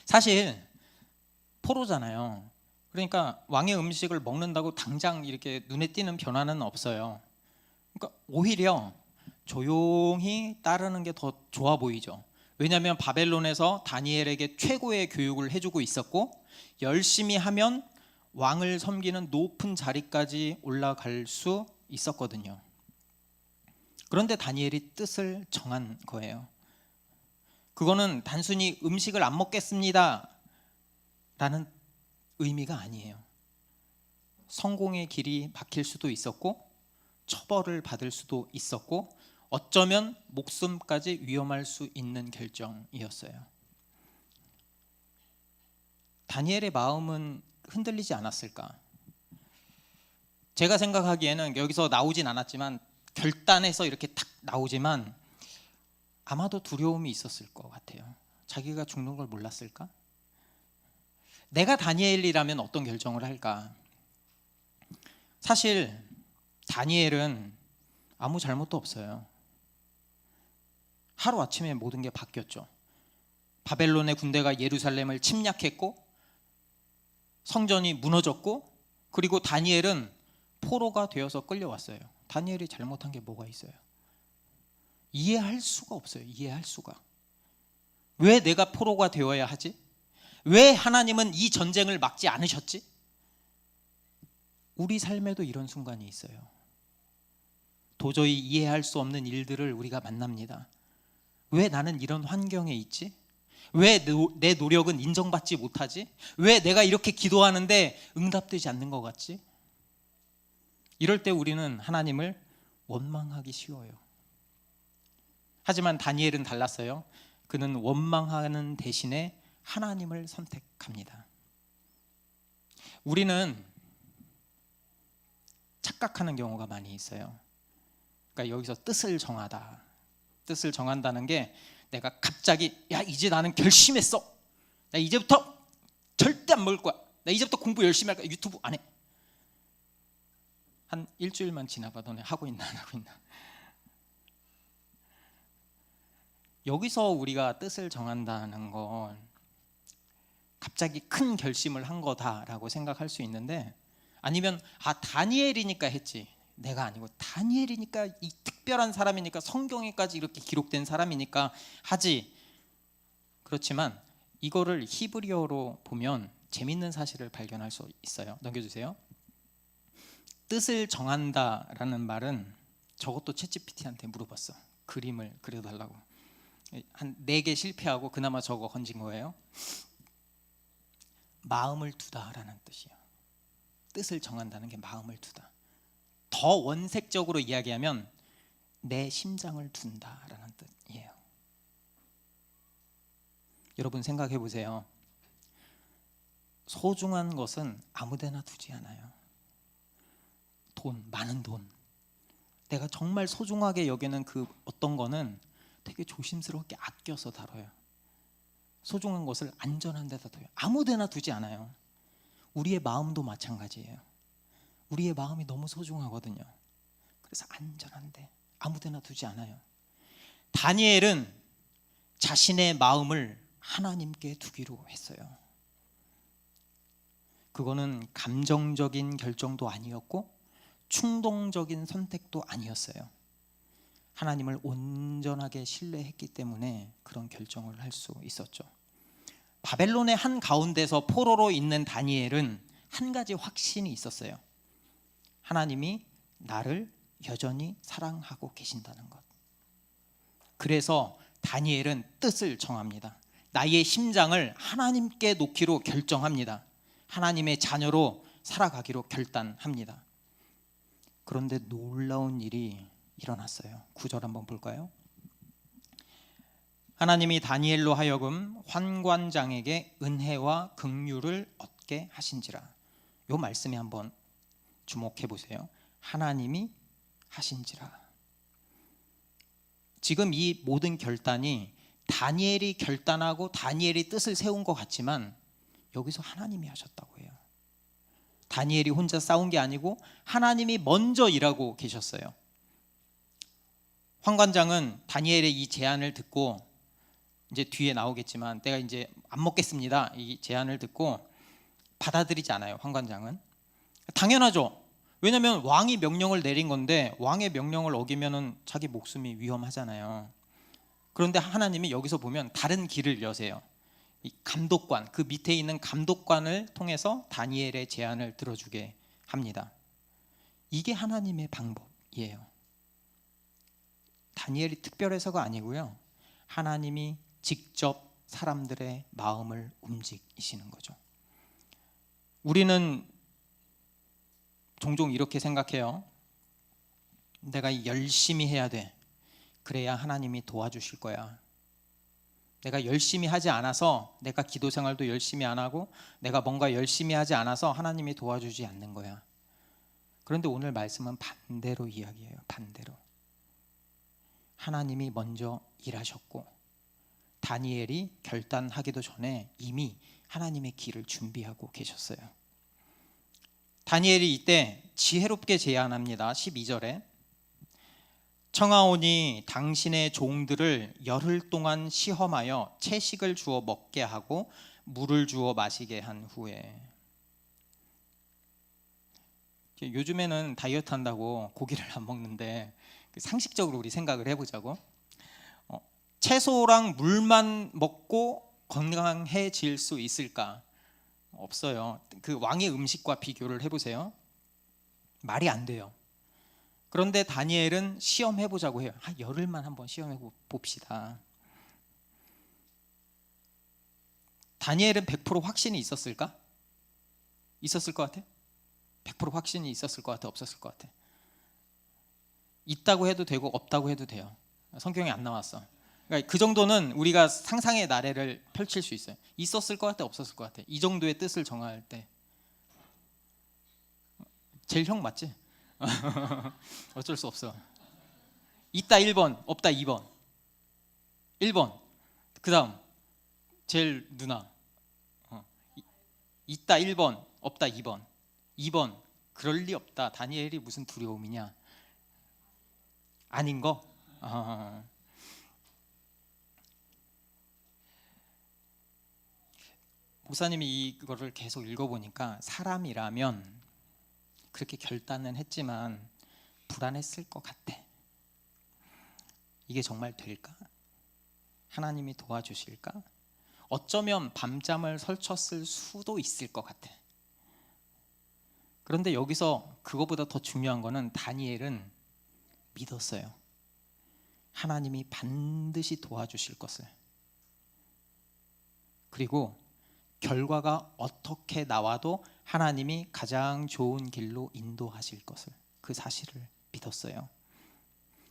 사실 포로잖아요. 그러니까 왕의 음식을 먹는다고 당장 이렇게 눈에 띄는 변화는 없어요. 그러니까 오히려 조용히 따르는 게 더 좋아 보이죠. 왜냐하면 바벨론에서 다니엘에게 최고의 교육을 해주고 있었고 열심히 하면 왕을 섬기는 높은 자리까지 올라갈 수 있었거든요. 그런데 다니엘이 뜻을 정한 거예요. 그거는 단순히 음식을 안 먹겠습니다 라는 의미가 아니에요. 성공의 길이 막힐 수도 있었고 처벌을 받을 수도 있었고 어쩌면 목숨까지 위험할 수 있는 결정이었어요. 다니엘의 마음은 흔들리지 않았을까? 제가 생각하기에는 여기서 나오진 않았지만 결단해서 이렇게 탁 나오지만 아마도 두려움이 있었을 것 같아요. 자기가 죽는 걸 몰랐을까? 내가 다니엘이라면 어떤 결정을 할까? 사실 다니엘은 아무 잘못도 없어요. 하루아침에 모든 게 바뀌었죠. 바벨론의 군대가 예루살렘을 침략했고 성전이 무너졌고 그리고 다니엘은 포로가 되어서 끌려왔어요. 다니엘이 잘못한 게 뭐가 있어요? 이해할 수가 없어요. 이해할 수가. 왜 내가 포로가 되어야 하지? 왜 하나님은 이 전쟁을 막지 않으셨지? 우리 삶에도 이런 순간이 있어요. 도저히 이해할 수 없는 일들을 우리가 만납니다. 왜 나는 이런 환경에 있지? 왜 내 노력은 인정받지 못하지? 왜 내가 이렇게 기도하는데 응답되지 않는 것 같지? 이럴 때 우리는 하나님을 원망하기 쉬워요. 하지만 다니엘은 달랐어요. 그는 원망하는 대신에 하나님을 선택합니다. 우리는 착각하는 경우가 많이 있어요. 그러니까 여기서 뜻을 정하다. 뜻을 정한다는 게 내가 갑자기 야 이제 나는 결심했어. 나 이제부터 절대 안 먹을 거야. 나 이제부터 공부 열심히 할 거야. 유튜브 안 해. 한 일주일만 지나봐. 너네 하고 있나 안 하고 있나. 여기서 우리가 뜻을 정한다는 건 갑자기 큰 결심을 한 거다라고 생각할 수 있는데 아니면 다니엘이니까 했지, 내가 아니고 다니엘이니까, 이 특별한 사람이니까, 성경에까지 이렇게 기록된 사람이니까 하지. 그렇지만 이거를 히브리어로 보면 재밌는 사실을 발견할 수 있어요. 넘겨주세요. 뜻을 정한다라는 말은, 저것도 챗GPT한테 물어봤어. 그림을 그려달라고. 한 4개 실패하고 그나마 저거 건진 거예요. 마음을 두다라는 뜻이에요. 뜻을 정한다는 게 마음을 두다. 더 원색적으로 이야기하면 내 심장을 둔다라는 뜻이에요. 여러분 생각해 보세요. 소중한 것은 아무데나 두지 않아요. 돈, 많은 돈. 내가 정말 소중하게 여기는 그 어떤 거는 되게 조심스럽게 아껴서 다뤄요. 소중한 것을 안전한 데다 둬요. 아무데나 두지 않아요. 우리의 마음도 마찬가지예요. 우리의 마음이 너무 소중하거든요. 그래서 안전한데 아무데나 두지 않아요. 다니엘은 자신의 마음을 하나님께 두기로 했어요. 그거는 감정적인 결정도 아니었고 충동적인 선택도 아니었어요. 하나님을 온전하게 신뢰했기 때문에 그런 결정을 할 수 있었죠. 바벨론의 한 가운데서 포로로 있는 다니엘은 한 가지 확신이 있었어요. 하나님이 나를 여전히 사랑하고 계신다는 것. 그래서 다니엘은 뜻을 정합니다. 나의 심장을 하나님께 놓기로 결정합니다. 하나님의 자녀로 살아가기로 결단합니다. 그런데 놀라운 일이 일어났어요. 9절 한번 볼까요? 하나님이 다니엘로 하여금 환관장에게 은혜와 긍휼을 얻게 하신지라. 이 말씀에 한번 주목해 보세요. 하나님이 하신지라. 지금 이 모든 결단이 다니엘이 결단하고 다니엘이 뜻을 세운 것 같지만 여기서 하나님이 하셨다고 해요. 다니엘이 혼자 싸운 게 아니고 하나님이 먼저 일하고 계셨어요. 환관장은 다니엘의 이 제안을 듣고, 이제 뒤에 나오겠지만 내가 이제 안 먹겠습니다, 이 제안을 듣고 받아들이지 않아요. 환관장은 당연하죠. 왜냐하면 왕이 명령을 내린 건데 왕의 명령을 어기면은 자기 목숨이 위험하잖아요. 그런데 하나님이 여기서 보면 다른 길을 여세요. 이 감독관, 그 밑에 있는 감독관을 통해서 다니엘의 제안을 들어주게 합니다. 이게 하나님의 방법이에요. 다니엘이 특별해서가 아니고요, 하나님이 직접 사람들의 마음을 움직이시는 거죠. 우리는 종종 이렇게 생각해요. 내가 열심히 해야 돼. 그래야 하나님이 도와주실 거야. 내가 열심히 하지 않아서, 내가 기도 생활도 열심히 안 하고 내가 뭔가 열심히 하지 않아서 하나님이 도와주지 않는 거야. 그런데 오늘 말씀은 반대로 이야기해요. 반대로. 하나님이 먼저 일하셨고 다니엘이 결단하기도 전에 이미 하나님의 길을 준비하고 계셨어요. 다니엘이 이때 지혜롭게 제안합니다. 12절에 청하오니 당신의 종들을 열흘 동안 시험하여 채식을 주어 먹게 하고 물을 주어 마시게 한 후에. 요즘에는 다이어트 한다고 고기를 안 먹는데 상식적으로 우리 생각을 해보자고. 채소랑 물만 먹고 건강해질 수 있을까? 없어요. 그 왕의 음식과 비교를 해보세요. 말이 안 돼요. 그런데 다니엘은 시험해보자고 해요. 열흘만 한번 시험해 봅시다. 다니엘은 100% 확신이 있었을까? 있었을 것 같아? 100% 확신이 있었을 것 같아? 없었을 것 같아? 있다고 해도 되고 없다고 해도 돼요. 성경에 안 나왔어. 그러니까 그 정도는 우리가 상상의 나래를 펼칠 수 있어요. 있었을 것 같아? 없었을 것 같아? 이 정도의 뜻을 정할 때. 제일 형 맞지? 어쩔 수 없어. 있다 1번, 없다 2번. 1번. 그 다음 제일 누나. 있다 1번, 없다 2번. 2번. 그럴 리 없다. 다니엘이 무슨 두려움이냐. 아닌 거? 목사님이 이거를 계속 읽어보니까 사람이라면 그렇게 결단은 했지만 불안했을 것 같아. 이게 정말 될까? 하나님이 도와주실까? 어쩌면 밤잠을 설쳤을 수도 있을 것 같아. 그런데 여기서 그거보다 더 중요한 거는 다니엘은 믿었어요. 하나님이 반드시 도와주실 것을. 그리고 결과가 어떻게 나와도 하나님이 가장 좋은 길로 인도하실 것을, 그 사실을 믿었어요.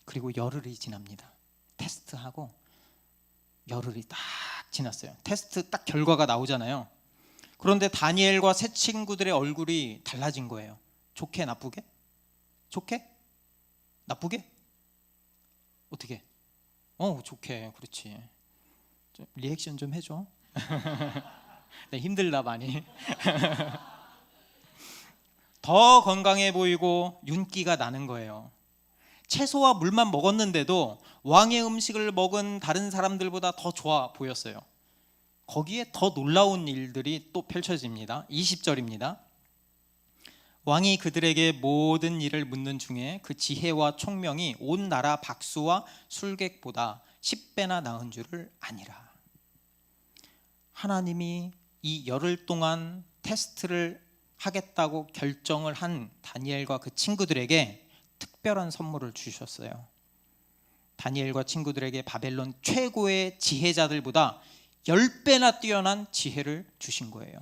그리고 열흘이 지납니다. 테스트하고 열흘이 딱 지났어요. 테스트 딱 결과가 나오잖아요. 그런데 다니엘과 세 친구들의 얼굴이 달라진 거예요. 좋게 나쁘게? 좋게? 나쁘게? 어떻게? 좋게. 그렇지. 좀 리액션 좀 해줘. 네, 힘들다 많이. 더 건강해 보이고 윤기가 나는 거예요. 채소와 물만 먹었는데도 왕의 음식을 먹은 다른 사람들보다 더 좋아 보였어요. 거기에 더 놀라운 일들이 또 펼쳐집니다. 20절입니다. 왕이 그들에게 모든 일을 묻는 중에 그 지혜와 총명이 온 나라 박수와 술객보다 10배나 나은 줄을 아니라. 하나님이 이 열흘 동안 테스트를 하겠다고 결정을 한 다니엘과 그 친구들에게 특별한 선물을 주셨어요. 다니엘과 친구들에게 바벨론 최고의 지혜자들보다 10배나 뛰어난 지혜를 주신 거예요.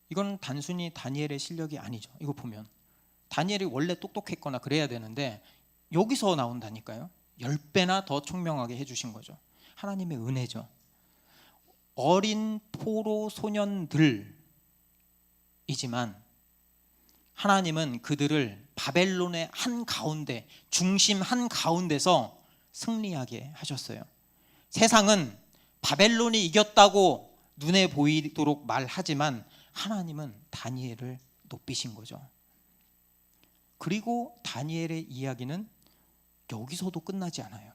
이건 단순히 다니엘의 실력이 아니죠. 이거 보면 다니엘이 원래 똑똑했거나 그래야 되는데 여기서 나온다니까요. 10배나 더 총명하게 해주신 거죠. 하나님의 은혜죠. 어린 포로 소년들이지만 하나님은 그들을 바벨론의 한가운데, 중심 한가운데서 승리하게 하셨어요. 세상은 바벨론이 이겼다고 눈에 보이도록 말하지만 하나님은 다니엘을 높이신 거죠. 그리고 다니엘의 이야기는 여기서도 끝나지 않아요.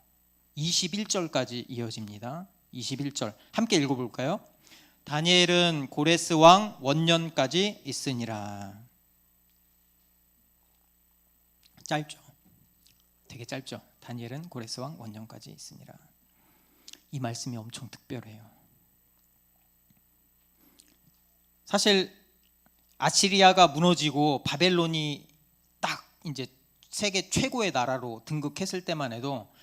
21절까지 이어집니다. 21절 함께 읽어볼까요? 다니엘은 고레스 왕 원년까지 있으니라. 짧죠? 되게 짧죠? 다니엘은 고레스 왕 원년까지 있으니라. 이 말씀이 엄청 특별해요. 사실 아시리아가 무너지고 바벨론이 딱 이제 세계 최고의 나라로 등극했을 때만 해도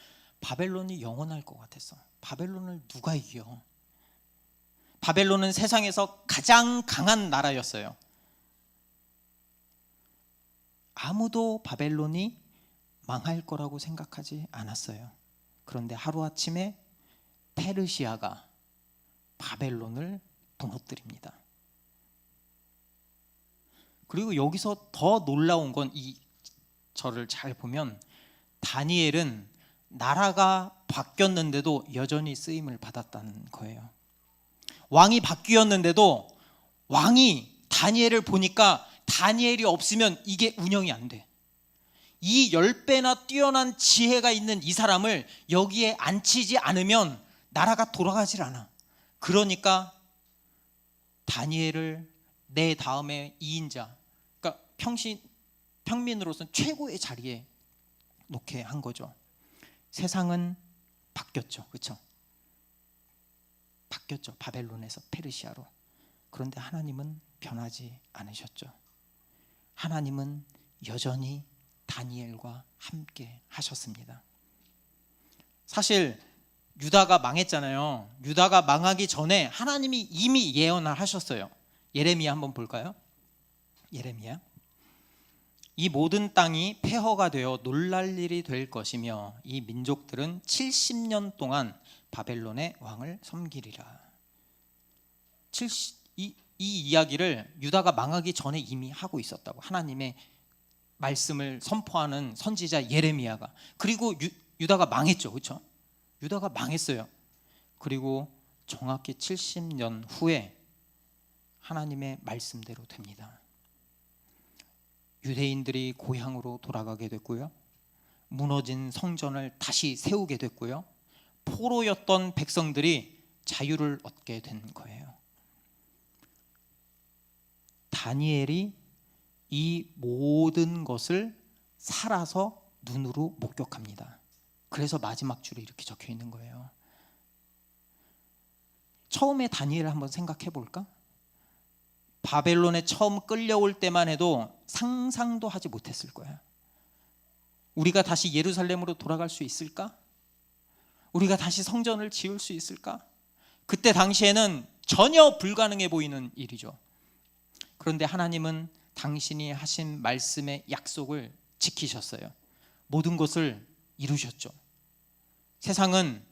바벨론이 영원할 것 같았어. 바벨론을 누가 이겨? 바벨론은 세상에서 가장 강한 나라였어요. 아무도 바벨론이 망할 거라고 생각하지 않았어요. 그런데 하루아침에 페르시아가 바벨론을 무너뜨립니다. 그리고 여기서 더 놀라운 건 이 절을 잘 보면 다니엘은 나라가 바뀌었는데도 여전히 쓰임을 받았다는 거예요. 왕이 바뀌었는데도 왕이 다니엘을 보니까 다니엘이 없으면 이게 운영이 안 돼. 이 10배나 뛰어난 지혜가 있는 이 사람을 여기에 앉히지 않으면 나라가 돌아가질 않아. 그러니까 다니엘을 내 다음에 2인자, 그러니까 평민으로서는 최고의 자리에 놓게 한 거죠. 세상은 바뀌었죠. 그렇죠? 바뀌었죠. 바벨론에서 페르시아로. 그런데 하나님은 변하지 않으셨죠. 하나님은 여전히 다니엘과 함께 하셨습니다. 사실 유다가 망했잖아요. 유다가 망하기 전에 하나님이 이미 예언을 하셨어요. 예레미야 한번 볼까요? 예레미야. 이 모든 땅이 폐허가 되어 놀랄 일이 될 것이며 이 민족들은 70년 동안 바벨론의 왕을 섬기리라. 이 이야기를 유다가 망하기 전에 이미 하고 있었다고. 하나님의 말씀을 선포하는 선지자 예레미야가. 그리고 유다가 망했죠. 그렇죠? 유다가 망했어요. 그리고 정확히 70년 후에 하나님의 말씀대로 됩니다. 유대인들이 고향으로 돌아가게 됐고요. 무너진 성전을 다시 세우게 됐고요. 포로였던 백성들이 자유를 얻게 된 거예요. 다니엘이 이 모든 것을 살아서 눈으로 목격합니다. 그래서 마지막 줄에 이렇게 적혀 있는 거예요. 처음에 다니엘을 한번 생각해 볼까? 바벨론에 처음 끌려올 때만 해도 상상도 하지 못했을 거야. 우리가 다시 예루살렘으로 돌아갈 수 있을까? 우리가 다시 성전을 지을 수 있을까? 그때 당시에는 전혀 불가능해 보이는 일이죠. 그런데 하나님은 당신이 하신 말씀의 약속을 지키셨어요. 모든 것을 이루셨죠. 세상은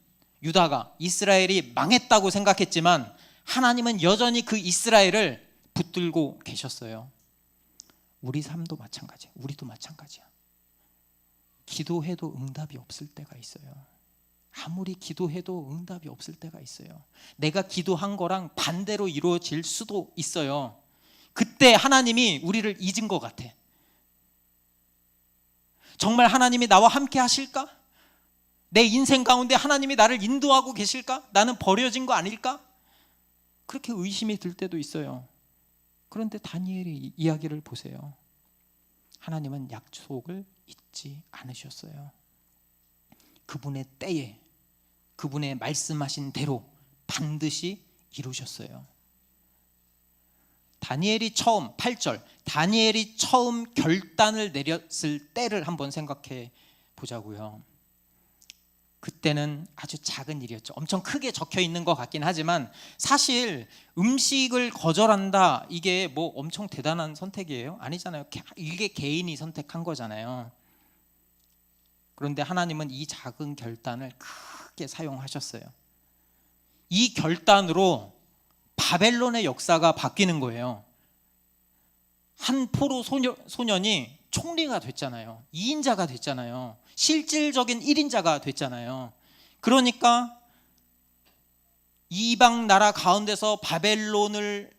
유다가, 이스라엘이 망했다고 생각했지만 하나님은 여전히 그 이스라엘을 붙들고 계셨어요. 우리 삶도 마찬가지야. 우리도 마찬가지야. 기도해도 응답이 없을 때가 있어요. 아무리 기도해도 응답이 없을 때가 있어요. 내가 기도한 거랑 반대로 이루어질 수도 있어요. 그때 하나님이 우리를 잊은 것 같아. 정말 하나님이 나와 함께 하실까? 내 인생 가운데 하나님이 나를 인도하고 계실까? 나는 버려진 거 아닐까? 그렇게 의심이 들 때도 있어요. 그런데 다니엘의 이야기를 보세요. 하나님은 약속을 잊지 않으셨어요. 그분의 때에, 그분의 말씀하신 대로 반드시 이루셨어요. 다니엘이 처음, 8절, 다니엘이 처음 결단을 내렸을 때를 한번 생각해 보자고요. 그때는 아주 작은 일이었죠. 엄청 크게 적혀 있는 것 같긴 하지만 사실 음식을 거절한다, 이게 뭐 엄청 대단한 선택이에요? 아니잖아요. 이게 개인이 선택한 거잖아요. 그런데 하나님은 이 작은 결단을 크게 사용하셨어요. 이 결단으로 바벨론의 역사가 바뀌는 거예요. 한 포로 소년이 총리가 됐잖아요. 2인자가 됐잖아요. 실질적인 1인자가 됐잖아요. 그러니까 이방 나라 가운데서 바벨론을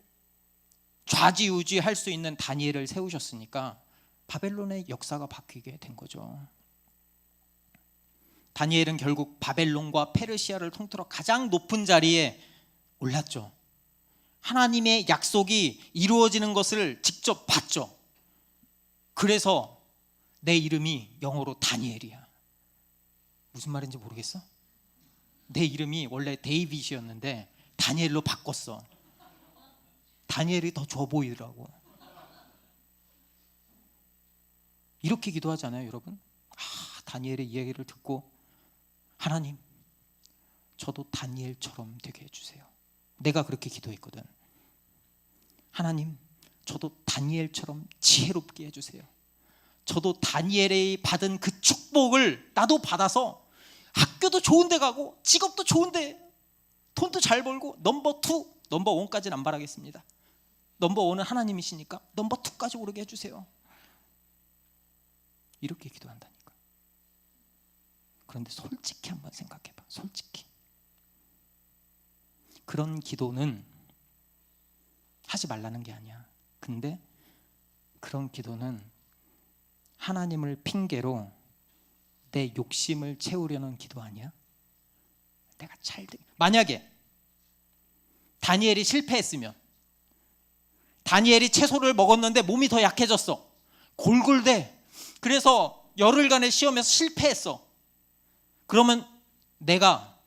좌지우지할 수 있는 다니엘을 세우셨으니까 바벨론의 역사가 바뀌게 된 거죠. 다니엘은 결국 바벨론과 페르시아를 통틀어 가장 높은 자리에 올랐죠. 하나님의 약속이 이루어지는 것을 직접 봤죠. 그래서 내 이름이 영어로 다니엘이야. 무슨 말인지 모르겠어? 내 이름이 원래 데이빗이었는데 다니엘로 바꿨어. 다니엘이 더 좋아 보이더라고. 이렇게 기도하잖아요, 여러분. 다니엘의 이야기를 듣고 하나님, 저도 다니엘처럼 되게 해주세요. 내가 그렇게 기도했거든. 하나님, 저도 다니엘처럼 지혜롭게 해주세요. 저도 다니엘이 받은 그 축복을 나도 받아서 학교도 좋은 데 가고 직업도 좋은데 돈도 잘 벌고 넘버 2, 넘버 1까지는 안 바라겠습니다. 넘버 1은 하나님이시니까 넘버 2까지 오르게 해주세요. 이렇게 기도한다니까. 그런데 솔직히 한번 생각해봐. 솔직히 그런 기도는 하지 말라는 게 아니야. 근데 그런 기도는 하나님을 핑계로 내 욕심을 채우려는 기도 아니야? 내가 만약에 다니엘이 실패했으면, 다니엘이 채소를 먹었는데 몸이 더 약해졌어. 골골대. 그래서 열흘간의 시험에서 실패했어. 그러면 내가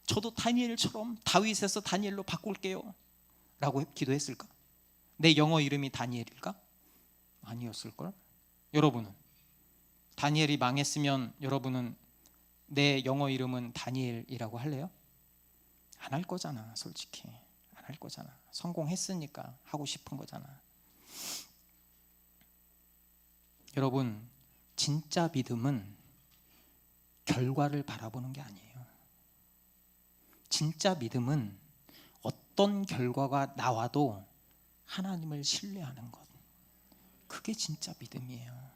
저도 다니엘처럼 다윗에서 다니엘로 바꿀게요 라고 기도했을까? 내 영어 이름이 다니엘일까? 아니었을걸? 여러분은 다니엘이 망했으면 여러분은 내 영어 이름은 다니엘이라고 할래요? 안 할 거잖아. 솔직히 안 할 거잖아. 성공했으니까 하고 싶은 거잖아. 여러분, 진짜 믿음은 결과를 바라보는 게 아니에요. 진짜 믿음은 어떤 결과가 나와도 하나님을 신뢰하는 것, 그게 진짜 믿음이에요.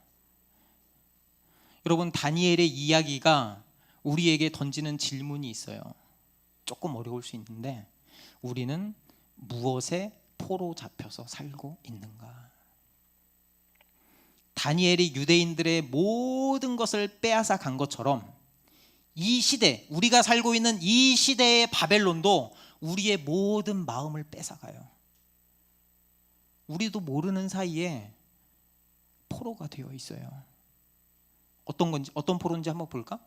여러분, 다니엘의 이야기가 우리에게 던지는 질문이 있어요. 조금 어려울 수 있는데, 우리는 무엇에 포로 잡혀서 살고 있는가? 다니엘이 유대인들의 모든 것을 빼앗아 간 것처럼 이 시대, 우리가 살고 있는 이 시대의 바벨론도 우리의 모든 마음을 뺏어가요. 우리도 모르는 사이에 포로가 되어 있어요. 어떤 포로인지 한번 볼까?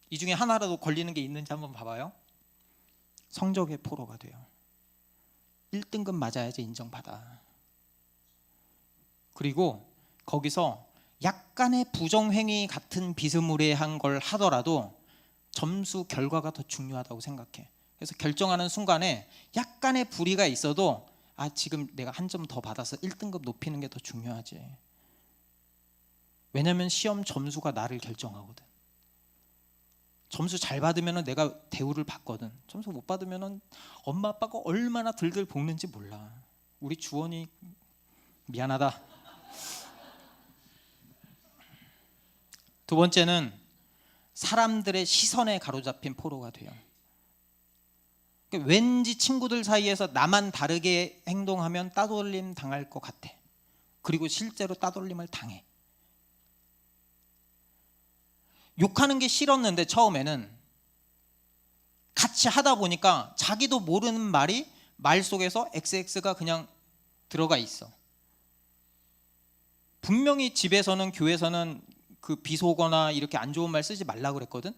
이 중에 하나라도 걸리는 게 있는지 한번 봐봐요. 성적의 포로가 돼요. 1등급 맞아야지 인정받아. 그리고 거기서 약간의 부정행위 같은 비스무리한 걸 하더라도 점수 결과가 더 중요하다고 생각해. 그래서 결정하는 순간에 약간의 불의가 있어도 지금 내가 한 점 더 받아서 1등급 높이는 게 더 중요하지. 왜냐면 시험 점수가 나를 결정하거든. 점수 잘 받으면 내가 대우를 받거든. 점수 못 받으면 엄마 아빠가 얼마나 들들 볶는지 몰라. 우리 주원이 미안하다. 두 번째는 사람들의 시선에 가로잡힌 포로가 돼요. 왠지 친구들 사이에서 나만 다르게 행동하면 따돌림 당할 것 같아. 그리고 실제로 따돌림을 당해. 욕하는 게 싫었는데 처음에는 같이 하다 보니까 자기도 모르는 말이 말 속에서 XX가 그냥 들어가 있어. 분명히 집에서는 교회에서는 그 비속어나 이렇게 안 좋은 말 쓰지 말라고 그랬거든.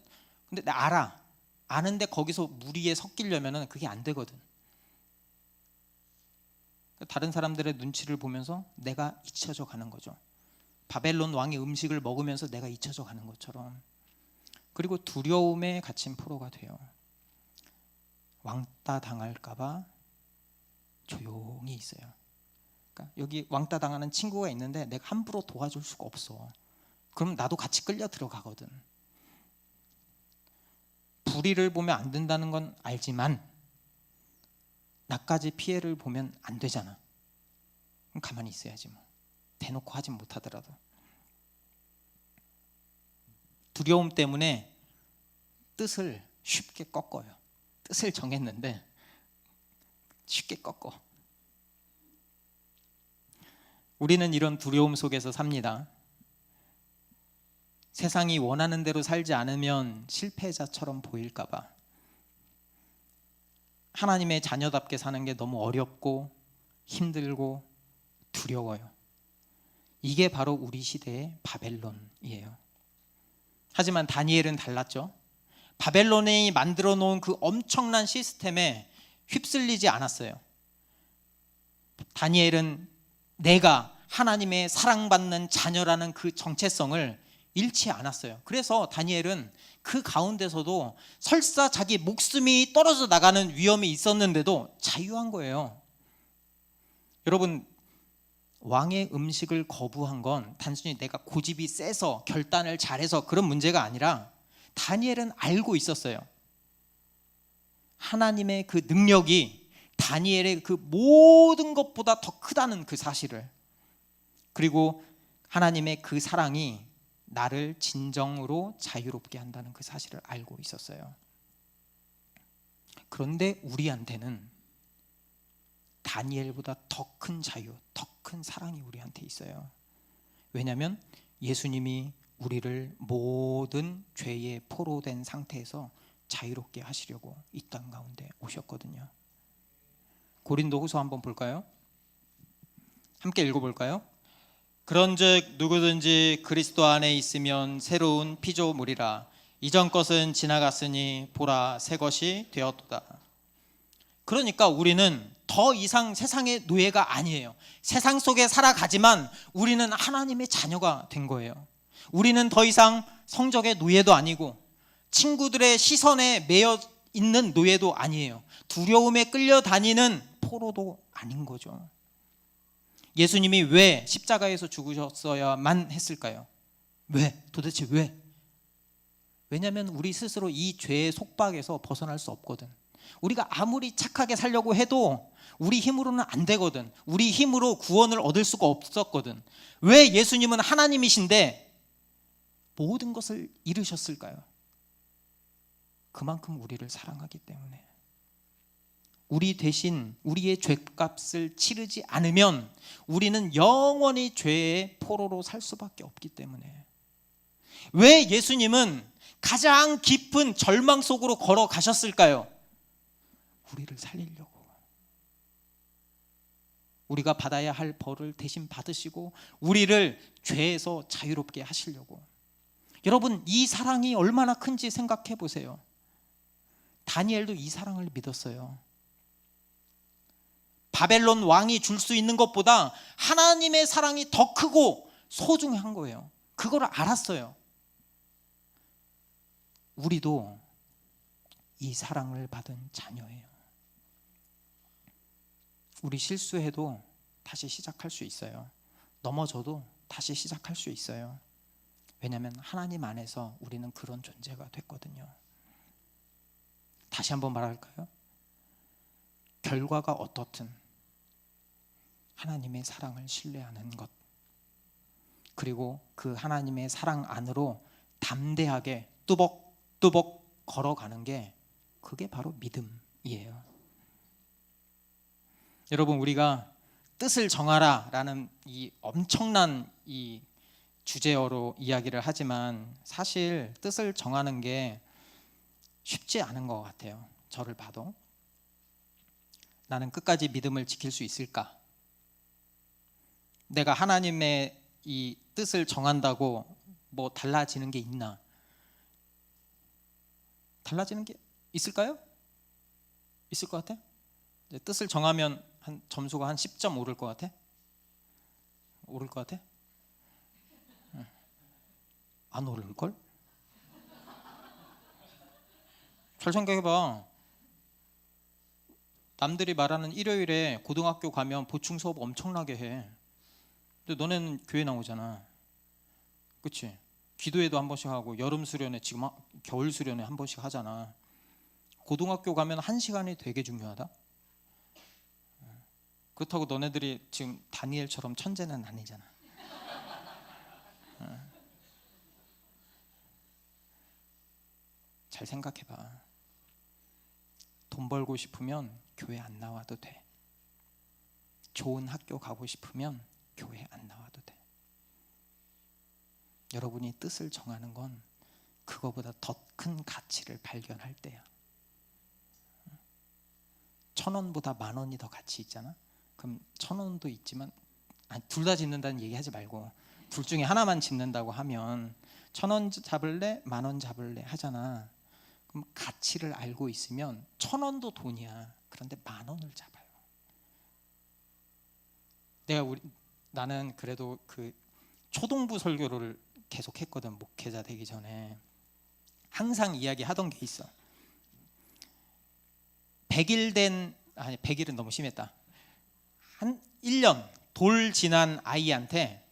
근데 나 알아. 아는데 거기서 무리에 섞이려면 그게 안 되거든. 다른 사람들의 눈치를 보면서 내가 잊혀져 가는 거죠. 바벨론 왕의 음식을 먹으면서 내가 잊혀져 가는 것처럼. 그리고 두려움에 갇힌 포로가 돼요. 왕따 당할까 봐 조용히 있어요. 그러니까 여기 왕따 당하는 친구가 있는데 내가 함부로 도와줄 수가 없어. 그럼 나도 같이 끌려 들어가거든. 불의를 보면 안 된다는 건 알지만 나까지 피해를 보면 안 되잖아. 그럼 가만히 있어야지 뭐. 대놓고 하진 못하더라도. 두려움 때문에 뜻을 쉽게 꺾어요. 뜻을 정했는데 쉽게 꺾어. 우리는 이런 두려움 속에서 삽니다. 세상이 원하는 대로 살지 않으면 실패자처럼 보일까 봐. 하나님의 자녀답게 사는 게 너무 어렵고 힘들고 두려워요. 이게 바로 우리 시대의 바벨론이에요. 하지만 다니엘은 달랐죠. 바벨론이 만들어 놓은 그 엄청난 시스템에 휩쓸리지 않았어요. 다니엘은 내가 하나님의 사랑받는 자녀라는 그 정체성을 잃지 않았어요. 그래서 다니엘은 그 가운데서도 설사 자기 목숨이 떨어져 나가는 위험이 있었는데도 자유한 거예요. 여러분, 왕의 음식을 거부한 건 단순히 내가 고집이 세서 결단을 잘해서 그런 문제가 아니라 다니엘은 알고 있었어요. 하나님의 그 능력이 다니엘의 그 모든 것보다 더 크다는 그 사실을, 그리고 하나님의 그 사랑이 나를 진정으로 자유롭게 한다는 그 사실을 알고 있었어요. 그런데 우리한테는 다니엘보다 더 큰 자유, 더 큰 사랑이 우리한테 있어요. 왜냐하면 예수님이 우리를 모든 죄의 포로된 상태에서 자유롭게 하시려고 이 땅 가운데 오셨거든요. 고린도후서 한번 볼까요? 함께 읽어볼까요? 그런즉 누구든지 그리스도 안에 있으면 새로운 피조물이라. 이전 것은 지나갔으니 보라 새 것이 되었도다. 그러니까 우리는 더 이상 세상의 노예가 아니에요. 세상 속에 살아가지만 우리는 하나님의 자녀가 된 거예요. 우리는 더 이상 성적의 노예도 아니고 친구들의 시선에 매여 있는 노예도 아니에요. 두려움에 끌려다니는 포로도 아닌 거죠. 예수님이 왜 십자가에서 죽으셨어야만 했을까요? 왜? 도대체 왜? 왜냐하면 우리 스스로 이 죄의 속박에서 벗어날 수 없거든. 우리가 아무리 착하게 살려고 해도 우리 힘으로는 안 되거든. 우리 힘으로 구원을 얻을 수가 없었거든. 왜 예수님은 하나님이신데 모든 것을 잃으셨을까요? 그만큼 우리를 사랑하기 때문에. 우리 대신 우리의 죄값을 치르지 않으면 우리는 영원히 죄의 포로로 살 수밖에 없기 때문에. 왜 예수님은 가장 깊은 절망 속으로 걸어가셨을까요? 우리를 살리려고. 우리가 받아야 할 벌을 대신 받으시고 우리를 죄에서 자유롭게 하시려고. 여러분, 이 사랑이 얼마나 큰지 생각해 보세요. 다니엘도 이 사랑을 믿었어요. 바벨론 왕이 줄 수 있는 것보다 하나님의 사랑이 더 크고 소중한 거예요. 그걸 알았어요. 우리도 이 사랑을 받은 자녀예요. 우리 실수해도 다시 시작할 수 있어요. 넘어져도 다시 시작할 수 있어요. 왜냐하면 하나님 안에서 우리는 그런 존재가 됐거든요. 다시 한번 말할까요? 결과가 어떻든 하나님의 사랑을 신뢰하는 것, 그리고 그 하나님의 사랑 안으로 담대하게 뚜벅뚜벅 걸어가는 게, 그게 바로 믿음이에요. 여러분, 우리가 뜻을 정하라 라는 이 엄청난 이 주제어로 이야기를 하지만 사실 뜻을 정하는 게 쉽지 않은 것 같아요. 저를 봐도. 나는 끝까지 믿음을 지킬 수 있을까? 내가 하나님의 이 뜻을 정한다고 뭐 달라지는 게 있나? 달라지는 게 있을까요? 있을 것 같아? 뜻을 정하면 한 점수가 한 10점 오를 것 같아? 오를 것 같아? 안 오를걸? 잘 생각해봐. 남들이 말하는 일요일에 고등학교 가면 보충 수업 엄청나게 해. 근데 너네는 교회 나오잖아. 그치? 기도회도 한 번씩 하고, 여름 수련회, 지금 겨울 수련회 한 번씩 하잖아. 고등학교 가면 1시간이 되게 중요하다. 그렇다고 너네들이 지금 다니엘처럼 천재는 아니잖아. 잘 생각해봐. 돈 벌고 싶으면 교회 안 나와도 돼. 좋은 학교 가고 싶으면 교회 안 나와도 돼. 여러분이 뜻을 정하는 건 그거보다 더 큰 가치를 발견할 때야. 1,000원보다 10,000원이 더 가치 있잖아. 그럼 1,000원도 있지만, 둘 다 짓는다는 얘기 하지 말고 둘 중에 하나만 짓는다고 하면 1,000원 잡을래? 10,000원 잡을래? 하잖아. 그럼 가치를 알고 있으면 1,000원도 돈이야. 그런데 10,000원을 잡아요. 나는 그래도 그 초동부 설교를 계속 했거든. 목회자 되기 전에. 항상 이야기하던 게 있어. 100일은 너무 심했다. 한 1년 돌 지난 아이한테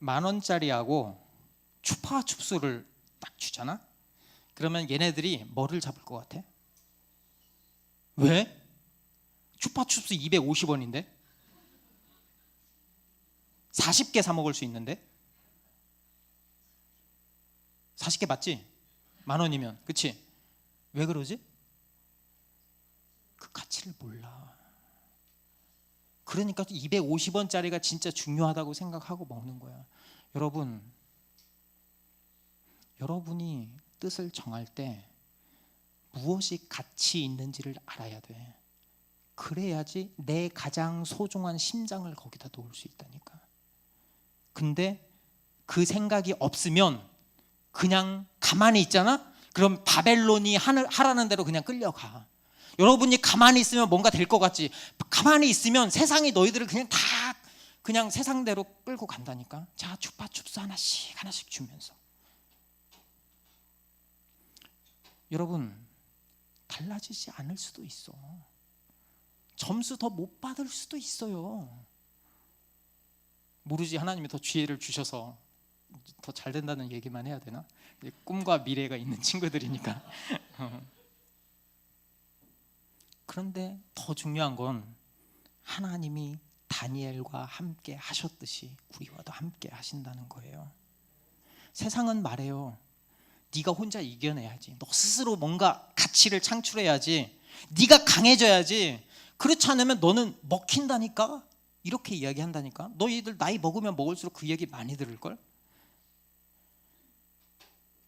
10,000원짜리하고 추파춥스를 딱 주잖아. 그러면 얘네들이 뭐를 잡을 것 같아? 왜? 추파춥스 250원인데? 40개 사 먹을 수 있는데? 40개 맞지? 10,000원이면. 그치? 왜 그러지? 그 가치를 몰라. 그러니까 250원짜리가 진짜 중요하다고 생각하고 먹는 거야. 여러분이 뜻을 정할 때 무엇이 가치 있는지를 알아야 돼. 그래야지 내 가장 소중한 심장을 거기다 놓을 수 있다니까. 근데 그 생각이 없으면 그냥 가만히 있잖아? 그럼 바벨론이 하라는 대로 그냥 끌려가. 여러분이 가만히 있으면 뭔가 될 것 같지? 가만히 있으면 세상이 너희들을 그냥 세상대로 끌고 간다니까. 자, 추파춥스 하나씩 주면서. 여러분, 달라지지 않을 수도 있어. 점수 더 못 받을 수도 있어요. 모르지, 하나님이 더 지혜를 주셔서 더 잘 된다는 얘기만 해야 되나? 꿈과 미래가 있는 친구들이니까. 그런데 더 중요한 건 하나님이 다니엘과 함께 하셨듯이 우리와도 함께 하신다는 거예요. 세상은 말해요. 네가 혼자 이겨내야지. 너 스스로 뭔가 가치를 창출해야지. 네가 강해져야지. 그렇지 않으면 너는 먹힌다니까. 이렇게 이야기한다니까. 너희들 나이 먹으면 먹을수록 그 얘기 많이 들을걸.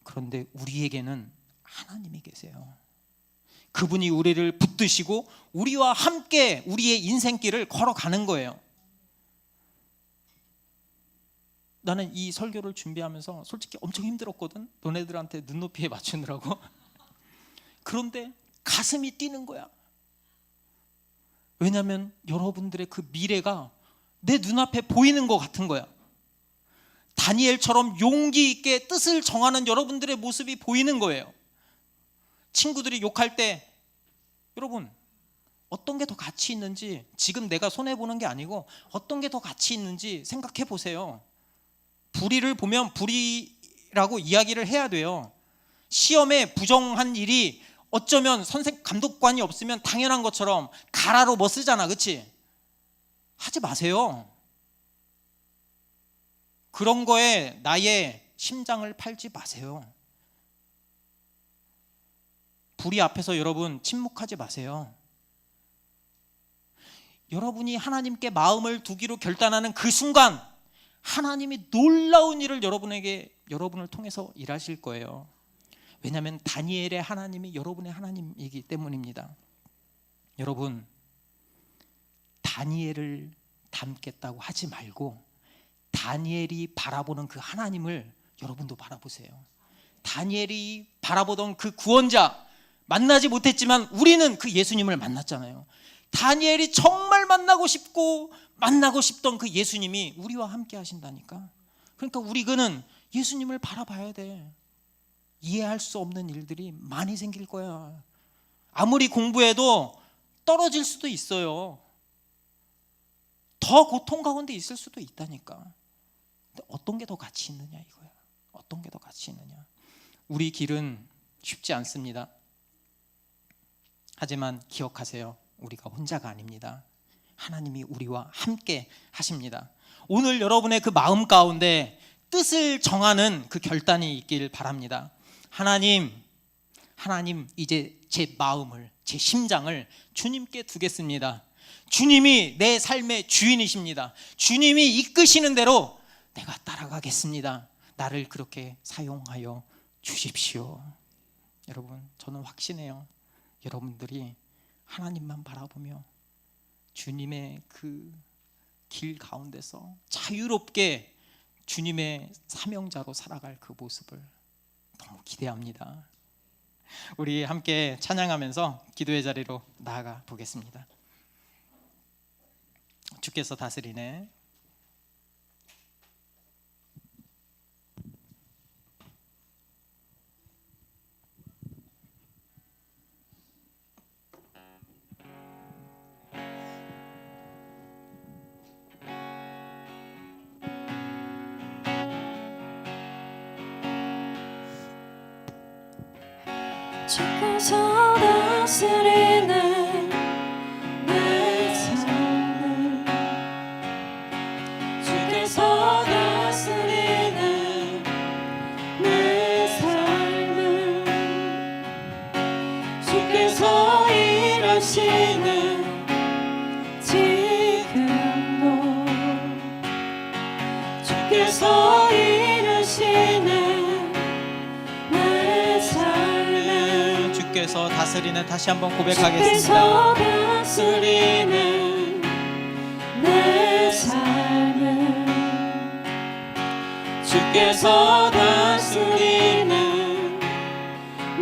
그런데 우리에게는 하나님이 계세요. 그분이 우리를 붙드시고 우리와 함께 우리의 인생길을 걸어가는 거예요. 나는 이 설교를 준비하면서 솔직히 엄청 힘들었거든. 너네들한테 눈높이에 맞추느라고. 그런데 가슴이 뛰는 거야. 왜냐하면 여러분들의 그 미래가 내 눈앞에 보이는 것 같은 거야. 다니엘처럼 용기 있게 뜻을 정하는 여러분들의 모습이 보이는 거예요. 친구들이 욕할 때 여러분 어떤 게 더 가치 있는지, 지금 내가 손해보는 게 아니고 어떤 게 더 가치 있는지 생각해 보세요. 불의를 보면 불의라고 이야기를 해야 돼요. 시험에 부정한 일이 어쩌면 감독관이 없으면 당연한 것처럼 가라로 뭐 쓰잖아, 그치? 하지 마세요. 그런 거에 나의 심장을 팔지 마세요. 불의 앞에서 여러분 침묵하지 마세요. 여러분이 하나님께 마음을 두기로 결단하는 그 순간 하나님이 놀라운 일을 여러분을 통해서 일하실 거예요. 왜냐하면 다니엘의 하나님이 여러분의 하나님이기 때문입니다. 여러분, 다니엘을 닮겠다고 하지 말고 다니엘이 바라보는 그 하나님을 여러분도 바라보세요. 다니엘이 바라보던 그 구원자, 만나지 못했지만 우리는 그 예수님을 만났잖아요. 다니엘이 정말 만나고 싶던 그 예수님이 우리와 함께 하신다니까. 그러니까 우리는 예수님을 바라봐야 돼. 이해할 수 없는 일들이 많이 생길 거야. 아무리 공부해도 떨어질 수도 있어요. 더 고통 가운데 있을 수도 있다니까. 근데 어떤 게 더 가치 있느냐 이거야. 어떤 게 더 가치 있느냐. 우리 길은 쉽지 않습니다. 하지만 기억하세요. 우리가 혼자가 아닙니다. 하나님이 우리와 함께 하십니다. 오늘 여러분의 그 마음 가운데 뜻을 정하는 그 결단이 있길 바랍니다. 하나님 이제 제 마음을, 제 심장을 주님께 두겠습니다. 주님이 내 삶의 주인이십니다. 주님이 이끄시는 대로 내가 따라가겠습니다. 나를 그렇게 사용하여 주십시오. 여러분, 저는 확신해요. 여러분들이 하나님만 바라보며 주님의 그 길 가운데서 자유롭게 주님의 사명자로 살아갈 그 모습을 너무 기대합니다. 우리 함께 찬양하면서 기도의 자리로 나아가 보겠습니다. 주께서 다스리네. 주께서 다스리는 내 삶을, 주께서 다스리는 내 삶을, 주께서 일하시는 지금도, 주께서 일하시는 주께서 다스리는, 다시 한번 고백하겠습니다. 주께서 다스리는 내 삶을, 주께서 다스리는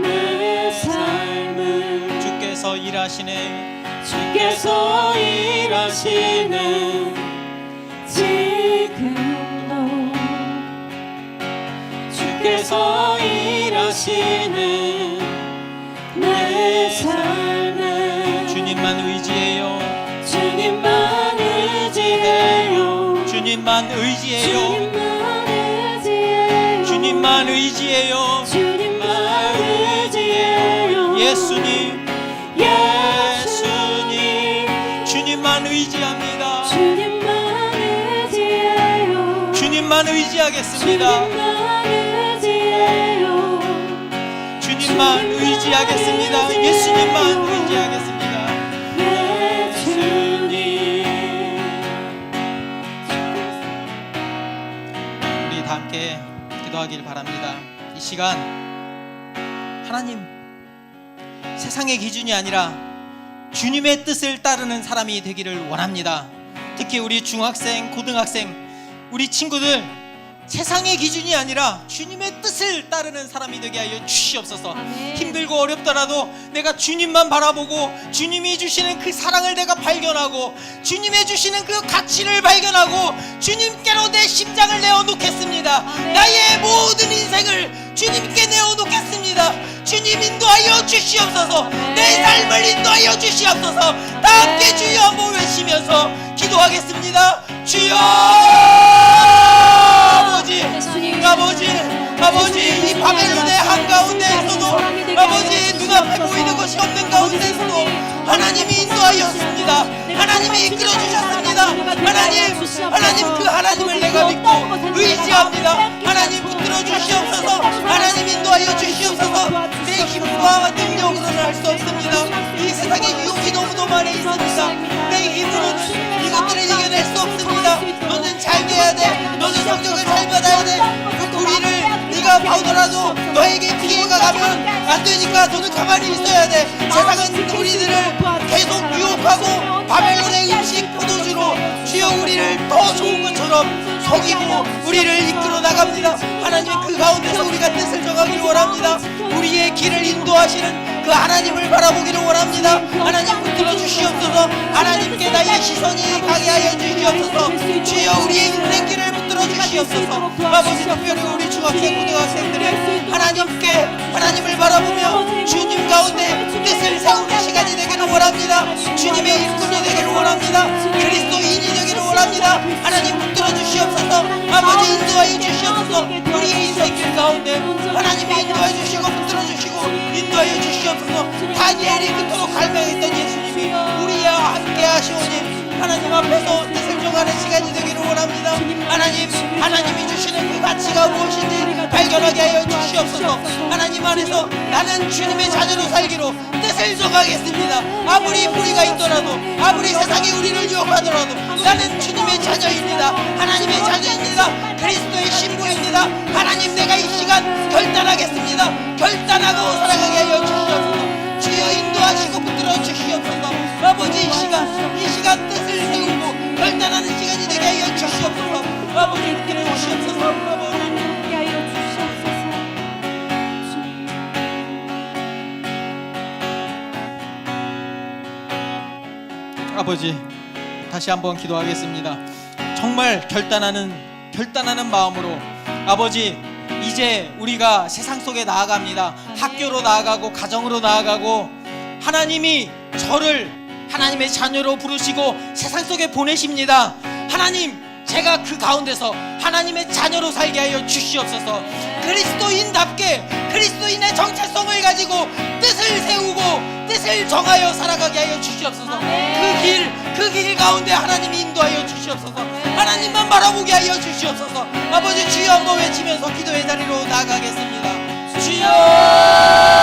내 삶을, 주께서 일하시네. 주께서 일하시는 지금도, 주께서 일하시는 내 삶을, 주님만 의지해요. 주님만 의지해요. 주님만 의지해요. 주님만 의지해요. 주님만 의지해요. 주님만 의지해요. 예수님, 예수님, 주님만 의지합니다. 주님만 의지해요. 주님만 의지하겠습니다. 주님만 의지해요. 주님만 의지하겠습니다. 예수님만 의지하겠습니다. 예수님. 우리 다 함께 기도하길 바랍니다. 이 시간 하나님, 세상의 기준이 아니라 주님의 뜻을 따르는 사람이 되기를 원합니다. 특히 우리 중학생, 고등학생, 우리 친구들 세상의 기준이 아니라 주님의 뜻을 따르는 사람이 되게 하여 주시옵소서. 아멘. 힘들고 어렵더라도 내가 주님만 바라보고 주님이 주시는 그 사랑을 내가 발견하고 주님의 주시는 그 가치를 발견하고 주님께로 내 심장을 내어놓겠습니다. 아멘. 나의 모든 인생을 주님께 내어놓겠습니다. 주님 인도하여 주시옵소서. 아멘. 내 삶을 인도하여 주시옵소서. 다 함께 주여 한번 외치면서 기도하겠습니다. 주여 아버지, 아버지 이 바벨론의 한가운데에서도 아버지 눈앞에 보이는 것이 없는 가운데서도 하나님이 인도하였습니다. 하나님이 이끌어 주셨습니다. 하나님 그 하나님을 내가 믿고 의지합니다. 하나님 붙들어 주시옵소서. 하나님 인도하여 주시옵소서. 내 힘과 능력으로는 할 수 없습니다. 이 세상에 유혹이 너무도 많이 있습니다. 내 힘으로는 이것들을 이겨낼 수 없습니다. 너는 잘 돼야 돼. 너는 성적을 잘 받아야 돼. 그 우리를 네가 봐오더라도 너에게 피해가 가면 안 되니까 너는 가만히 있어야 돼. 세상은 우리들을 계속 유혹하고 바벨론의 음식 포도주로 주여 우리를 더 좋은 것처럼 속이고 우리를 이끌어 나갑니다. 하나님 그 가운데서 우리가 뜻을 정하기를 원합니다. 우리의 길을 인도하시는 그 하나님을 바라보기를 원합니다. 하나님 붙들어 주시옵소서. 하나님께 나의 시선이 가게 하여 주시옵소서. 주여 우리의 인생길을 붙들어 주시옵소서. 아버지 특별히 우리 중학생 고등학생들이 하나님을 바라보며 주님 가운데 뜻을 세우는 시간이 되기를 원합니다. 주님의 일꾼이 되기를 원합니다. 그리스도인이 되기를 원합니다. 하나님 붙들어 주시옵소서. 아버지 인도하여 주시옵소서. 우리의 인생길 가운데 하나님이 인도해 주시고 붙들어 주시고 인도하여 주시옵소서. 다니엘이 그토록 갈망했던 예수님이 우리와 함께 하시오니 하나님 앞에서 뜻을 정하는 시간이 되기를 원합니다. 하나님이 주시는 그 가치가 무엇인지 발견하게 하여 주시옵소서. 하나님 안에서 나는 주님의 자녀로 살기로 뜻을 정하겠습니다. 아무리 불의가 있더라도 아무리 세상이 우리를 유혹하더라도 나는 주님의 자녀입니다. 하나님의 자녀입니다. 그리스도의 신부입니다. 하나님 내가 이 시간 결단하겠습니다. 결단하고 살아가게 하여 주시옵소서. 주여 인도하시고 붙들어 주시옵소서. 아버지 이 시간 뜻을 세우고 결단하는 시간이 되게 하여 주시옵소서. 아버지 붙들어 주시옵소서. 함께 하여 주시옵소서. 아버지 다시 한번 기도하겠습니다. 정말 결단하는 마음으로 아버지 이제 우리가 세상 속에 나아갑니다. 학교로 나아가고 가정으로 나아가고 하나님이 저를 하나님의 자녀로 부르시고 세상 속에 보내십니다. 하나님 제가 그 가운데서 하나님의 자녀로 살게 하여 주시옵소서. 그리스도인답게 그리스도인의 정체성을 가지고 뜻을 세우고 뜻을 정하여 살아가게 하여 주시옵소서. 그 길 가운데 하나님이 인도하여 주시옵소서. 하나님만 바라보게 하여 주시옵소서. 아버지 주여 한번 외치면서 기도의 자리로 나아가겠습니다. 주여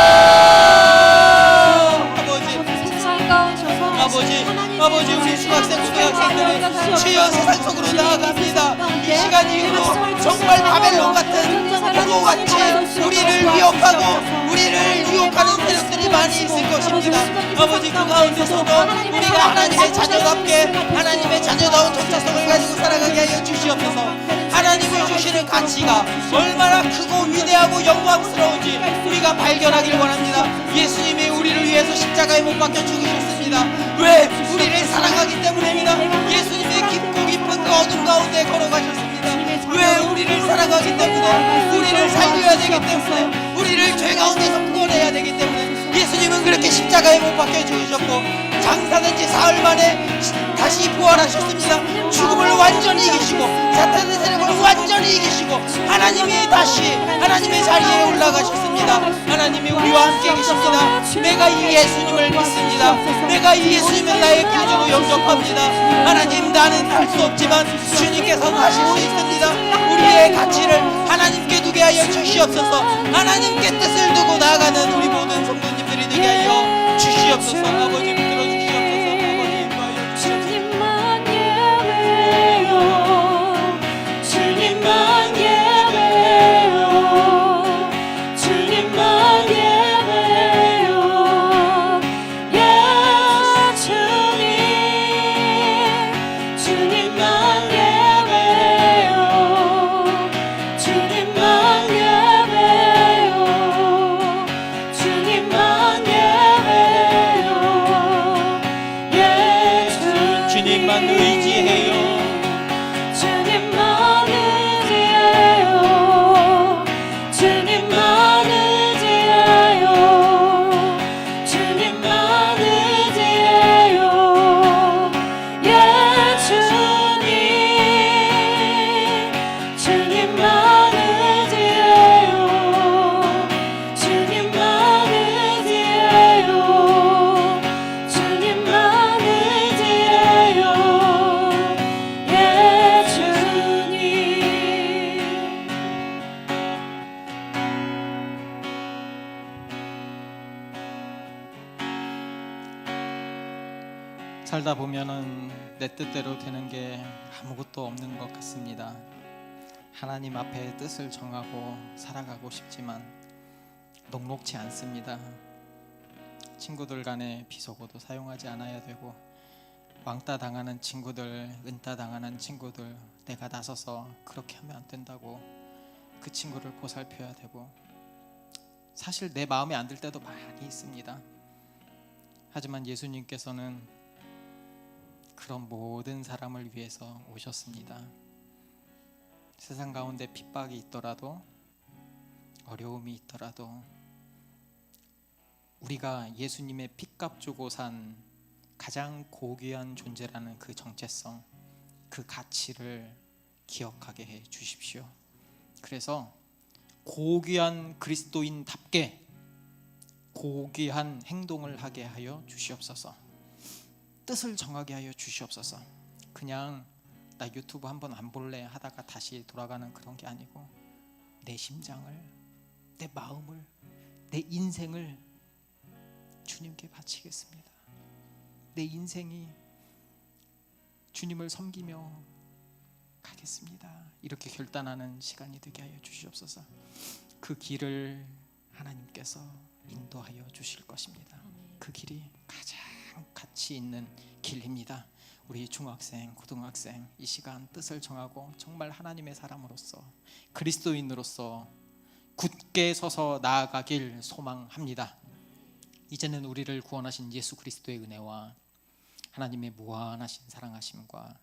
아버지 우리 중학생 고등학생들이 주여 세상 속으로 나아갑니다. 이 시간 이후로 정말 바벨론 같은 포로같이 우리를 위협하고 우리를 유혹하는 세력들이 많이 있을 것입니다. 아버지 그 가운데서도 우리가 하나님의 자녀답게 하나님의 자녀다운 정체성을 가지고 살아가게 하여 주시옵소서. 하나님이 주시는 가치가 얼마나 크고 위대하고 영광스러운지 우리가 발견하길 원합니다. 예수님이 우리를 위해서 십자가에 못 박혀 죽으셨습니다. 왜? 우리를 사랑하기 때문입니다. 예수님의 깊고 깊은 그 어둠 가운데 걸어가셨습니다. 왜? 우리를 사랑하기 때문에 우리를 살려야 되기 때문에 우리를 죄 가운데서 구원해야 되기 때문에 예수님은 그렇게 십자가에 못 박혀 죽으셨고 장사된 지 사흘 만에 다시 부활하셨습니다. 죽음을 완전히 이기시고 사탄의 세력을 완전히 이기시고 하나님이 다시 하나님의 자리에 올라가셨습니다. 하나님이 우리와 함께 계십니다. 내가 이 예수님을 믿습니다. 내가 이 예수님을 나의 구주로 영접합니다. 하나님 나는 할 수 없지만 주님께서는 하실 수 있습니다. 우리의 가치를 하나님께 두게 하여 주시옵소서. 하나님께 뜻을 두고 나아가는 우리 모든 성도님들이 되게 하여 주시옵소서. 아버지 붙들어 주시옵소서. 아버지 인도하여 주시옵소서. 주님만 예배요. 주님만 예배요. 예 주님. 주님만 예배요. 의지해요. 주님만 의지해요. 주님만 의지해요. 주님만 의지해요. 예 주님 주님만 의지해요. 주님만 의지해요. 주님만 의지해요. 예 주님. 살다 보면은 내 뜻대로 되는 게 아무것도 없는 것 같습니다. 하나님 앞에 뜻을 정하고 살아가고 싶지만 녹록지 않습니다. 친구들 간에 비속어도 사용하지 않아야 되고, 왕따 당하는 친구들, 은따 당하는 친구들, 내가 나서서 그렇게 하면 안 된다고 그 친구를 보살펴야 되고, 사실 내 마음에 안 들 때도 많이 있습니다. 하지만 예수님께서는 그런 모든 사람을 위해서 오셨습니다. 세상 가운데 핍박이 있더라도, 어려움이 있더라도 우리가 예수님의 핏값 주고 산 가장 고귀한 존재라는 그 정체성, 그 가치를 기억하게 해 주십시오. 그래서 고귀한 그리스도인답게 고귀한 행동을 하게 하여 주시옵소서. 뜻을 정하게 하여 주시옵소서. 그냥 나 유튜브 한번 안 볼래 하다가 다시 돌아가는 그런 게 아니고, 내 심장을, 내 마음을, 내 인생을 주님께 바치겠습니다. 내 인생이 주님을 섬기며 가겠습니다. 이렇게 결단하는 시간이 되게 하여 주시옵소서. 그 길을 하나님께서 인도하여 주실 것입니다. 그 길이 가장 가치 있는 길입니다. 우리 중학생, 고등학생, 이 시간 뜻을 정하고 정말 하나님의 사람으로서, 그리스도인으로서 굳게 서서 나아가길 소망합니다. 이제는 우리를 구원하신 예수 그리스도의 은혜와 하나님의 무한하신 사랑하심과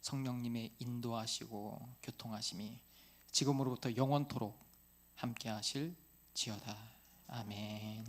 성령님의 인도하시고 교통하심이 지금으로부터 영원토록 함께 하실지어다. 아멘.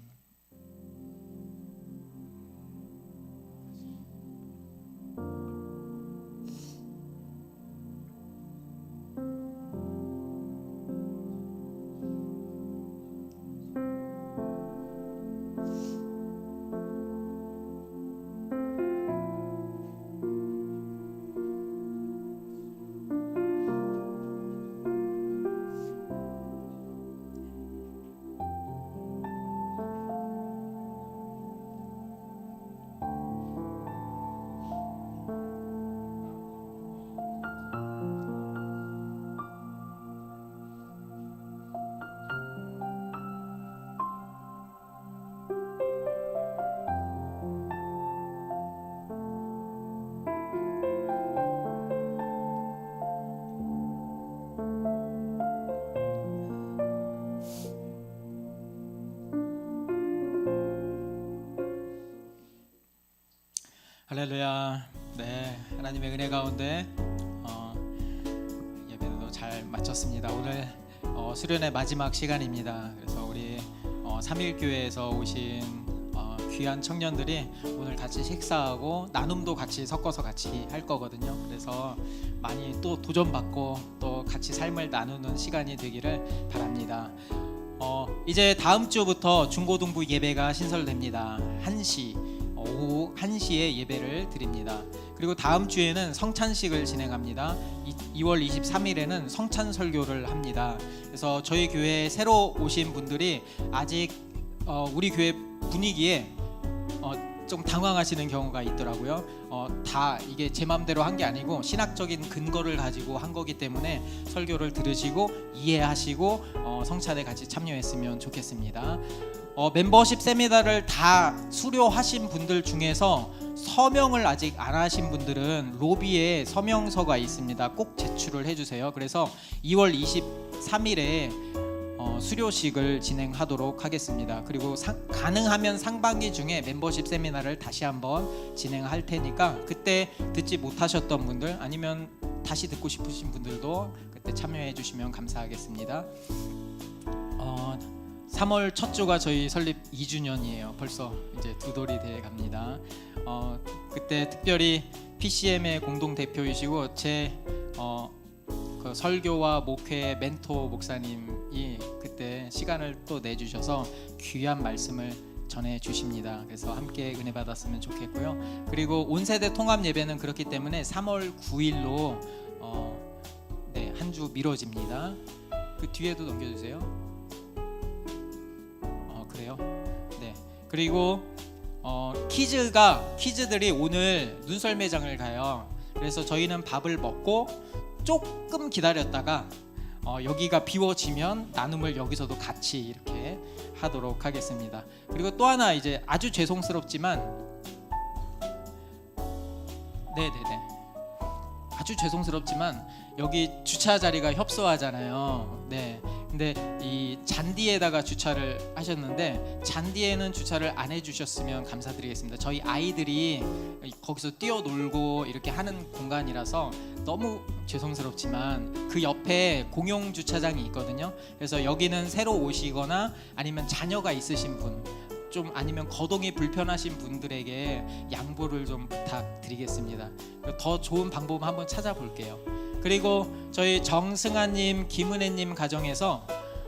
할렐루야. 네, 하나님의 은혜 가운데 예배도 잘 마쳤습니다. 오늘 수련의 마지막 시간입니다. 그래서 우리 삼일교회에서 오신 귀한 청년들이 오늘 같이 식사하고 나눔도 같이 섞어서 같이 할 거거든요. 그래서 많이 또 도전받고 또 같이 삶을 나누는 시간이 되기를 바랍니다. 이제 다음 주부터 중고등부 예배가 신설됩니다. 1시 오후 1시에 예배를 드립니다. 그리고 다음 주에는 성찬식을 진행합니다. 2월 23일에는 성찬 설교를 합니다. 그래서 저희 교회에 새로 오신 분들이 아직 우리 교회 분위기에 좀 당황하시는 경우가 있더라고요. 다 이게 제 마음대로 한 게 아니고 신학적인 근거를 가지고 한 거기 때문에 설교를 들으시고 이해하시고 성찬에 같이 참여했으면 좋겠습니다. 멤버십 세미나를 다 수료하신 분들 중에서 서명을 아직 안 하신 분들은 로비에 서명서가 있습니다. 꼭 제출을 해주세요. 그래서 2월 23일에 수료식을 진행하도록 하겠습니다. 그리고 가능하면 상반기 중에 멤버십 세미나를 다시 한번 진행할 테니까 그때 듣지 못하셨던 분들 아니면 다시 듣고 싶으신 분들도 그때 참여해 주시면 감사하겠습니다. 3월 첫 주가 저희 설립 2주년이에요. 벌써 이제 두 돌이 돼 갑니다. 그때 특별히 PCM의 공동 대표이시고 제 그 설교와 목회 멘토 목사님이 그때 시간을 또 내주셔서 귀한 말씀을 전해 주십니다. 그래서 함께 은혜 받았으면 좋겠고요. 그리고 온세대 통합 예배는 그렇기 때문에 3월 9일로 한 주 미뤄집니다. 그 뒤에도 넘겨주세요. 그래요? 네. 그리고 키즈들이 오늘 눈썰매장을 가요. 그래서 저희는 밥을 먹고 조금 기다렸다가 여기가 비워지면 나눔을 여기서도 같이 이렇게 하도록 하겠습니다. 그리고 또 하나 이제 아주 죄송스럽지만 아주 죄송스럽지만 여기 주차 자리가 협소하잖아요. 네. 근데 이 잔디에다가 주차를 하셨는데 잔디에는 주차를 안 해주셨으면 감사드리겠습니다. 저희 아이들이 거기서 뛰어놀고 이렇게 하는 공간이라서 너무 죄송스럽지만 그 옆에 공용 주차장이 있거든요. 그래서 여기는 새로 오시거나 아니면 자녀가 있으신 분, 좀 아니면 거동이 불편하신 분들에게 양보를 좀 부탁드리겠습니다. 더 좋은 방법 한번 찾아볼게요. 그리고 저희 정승아님, 김은혜님 가정에서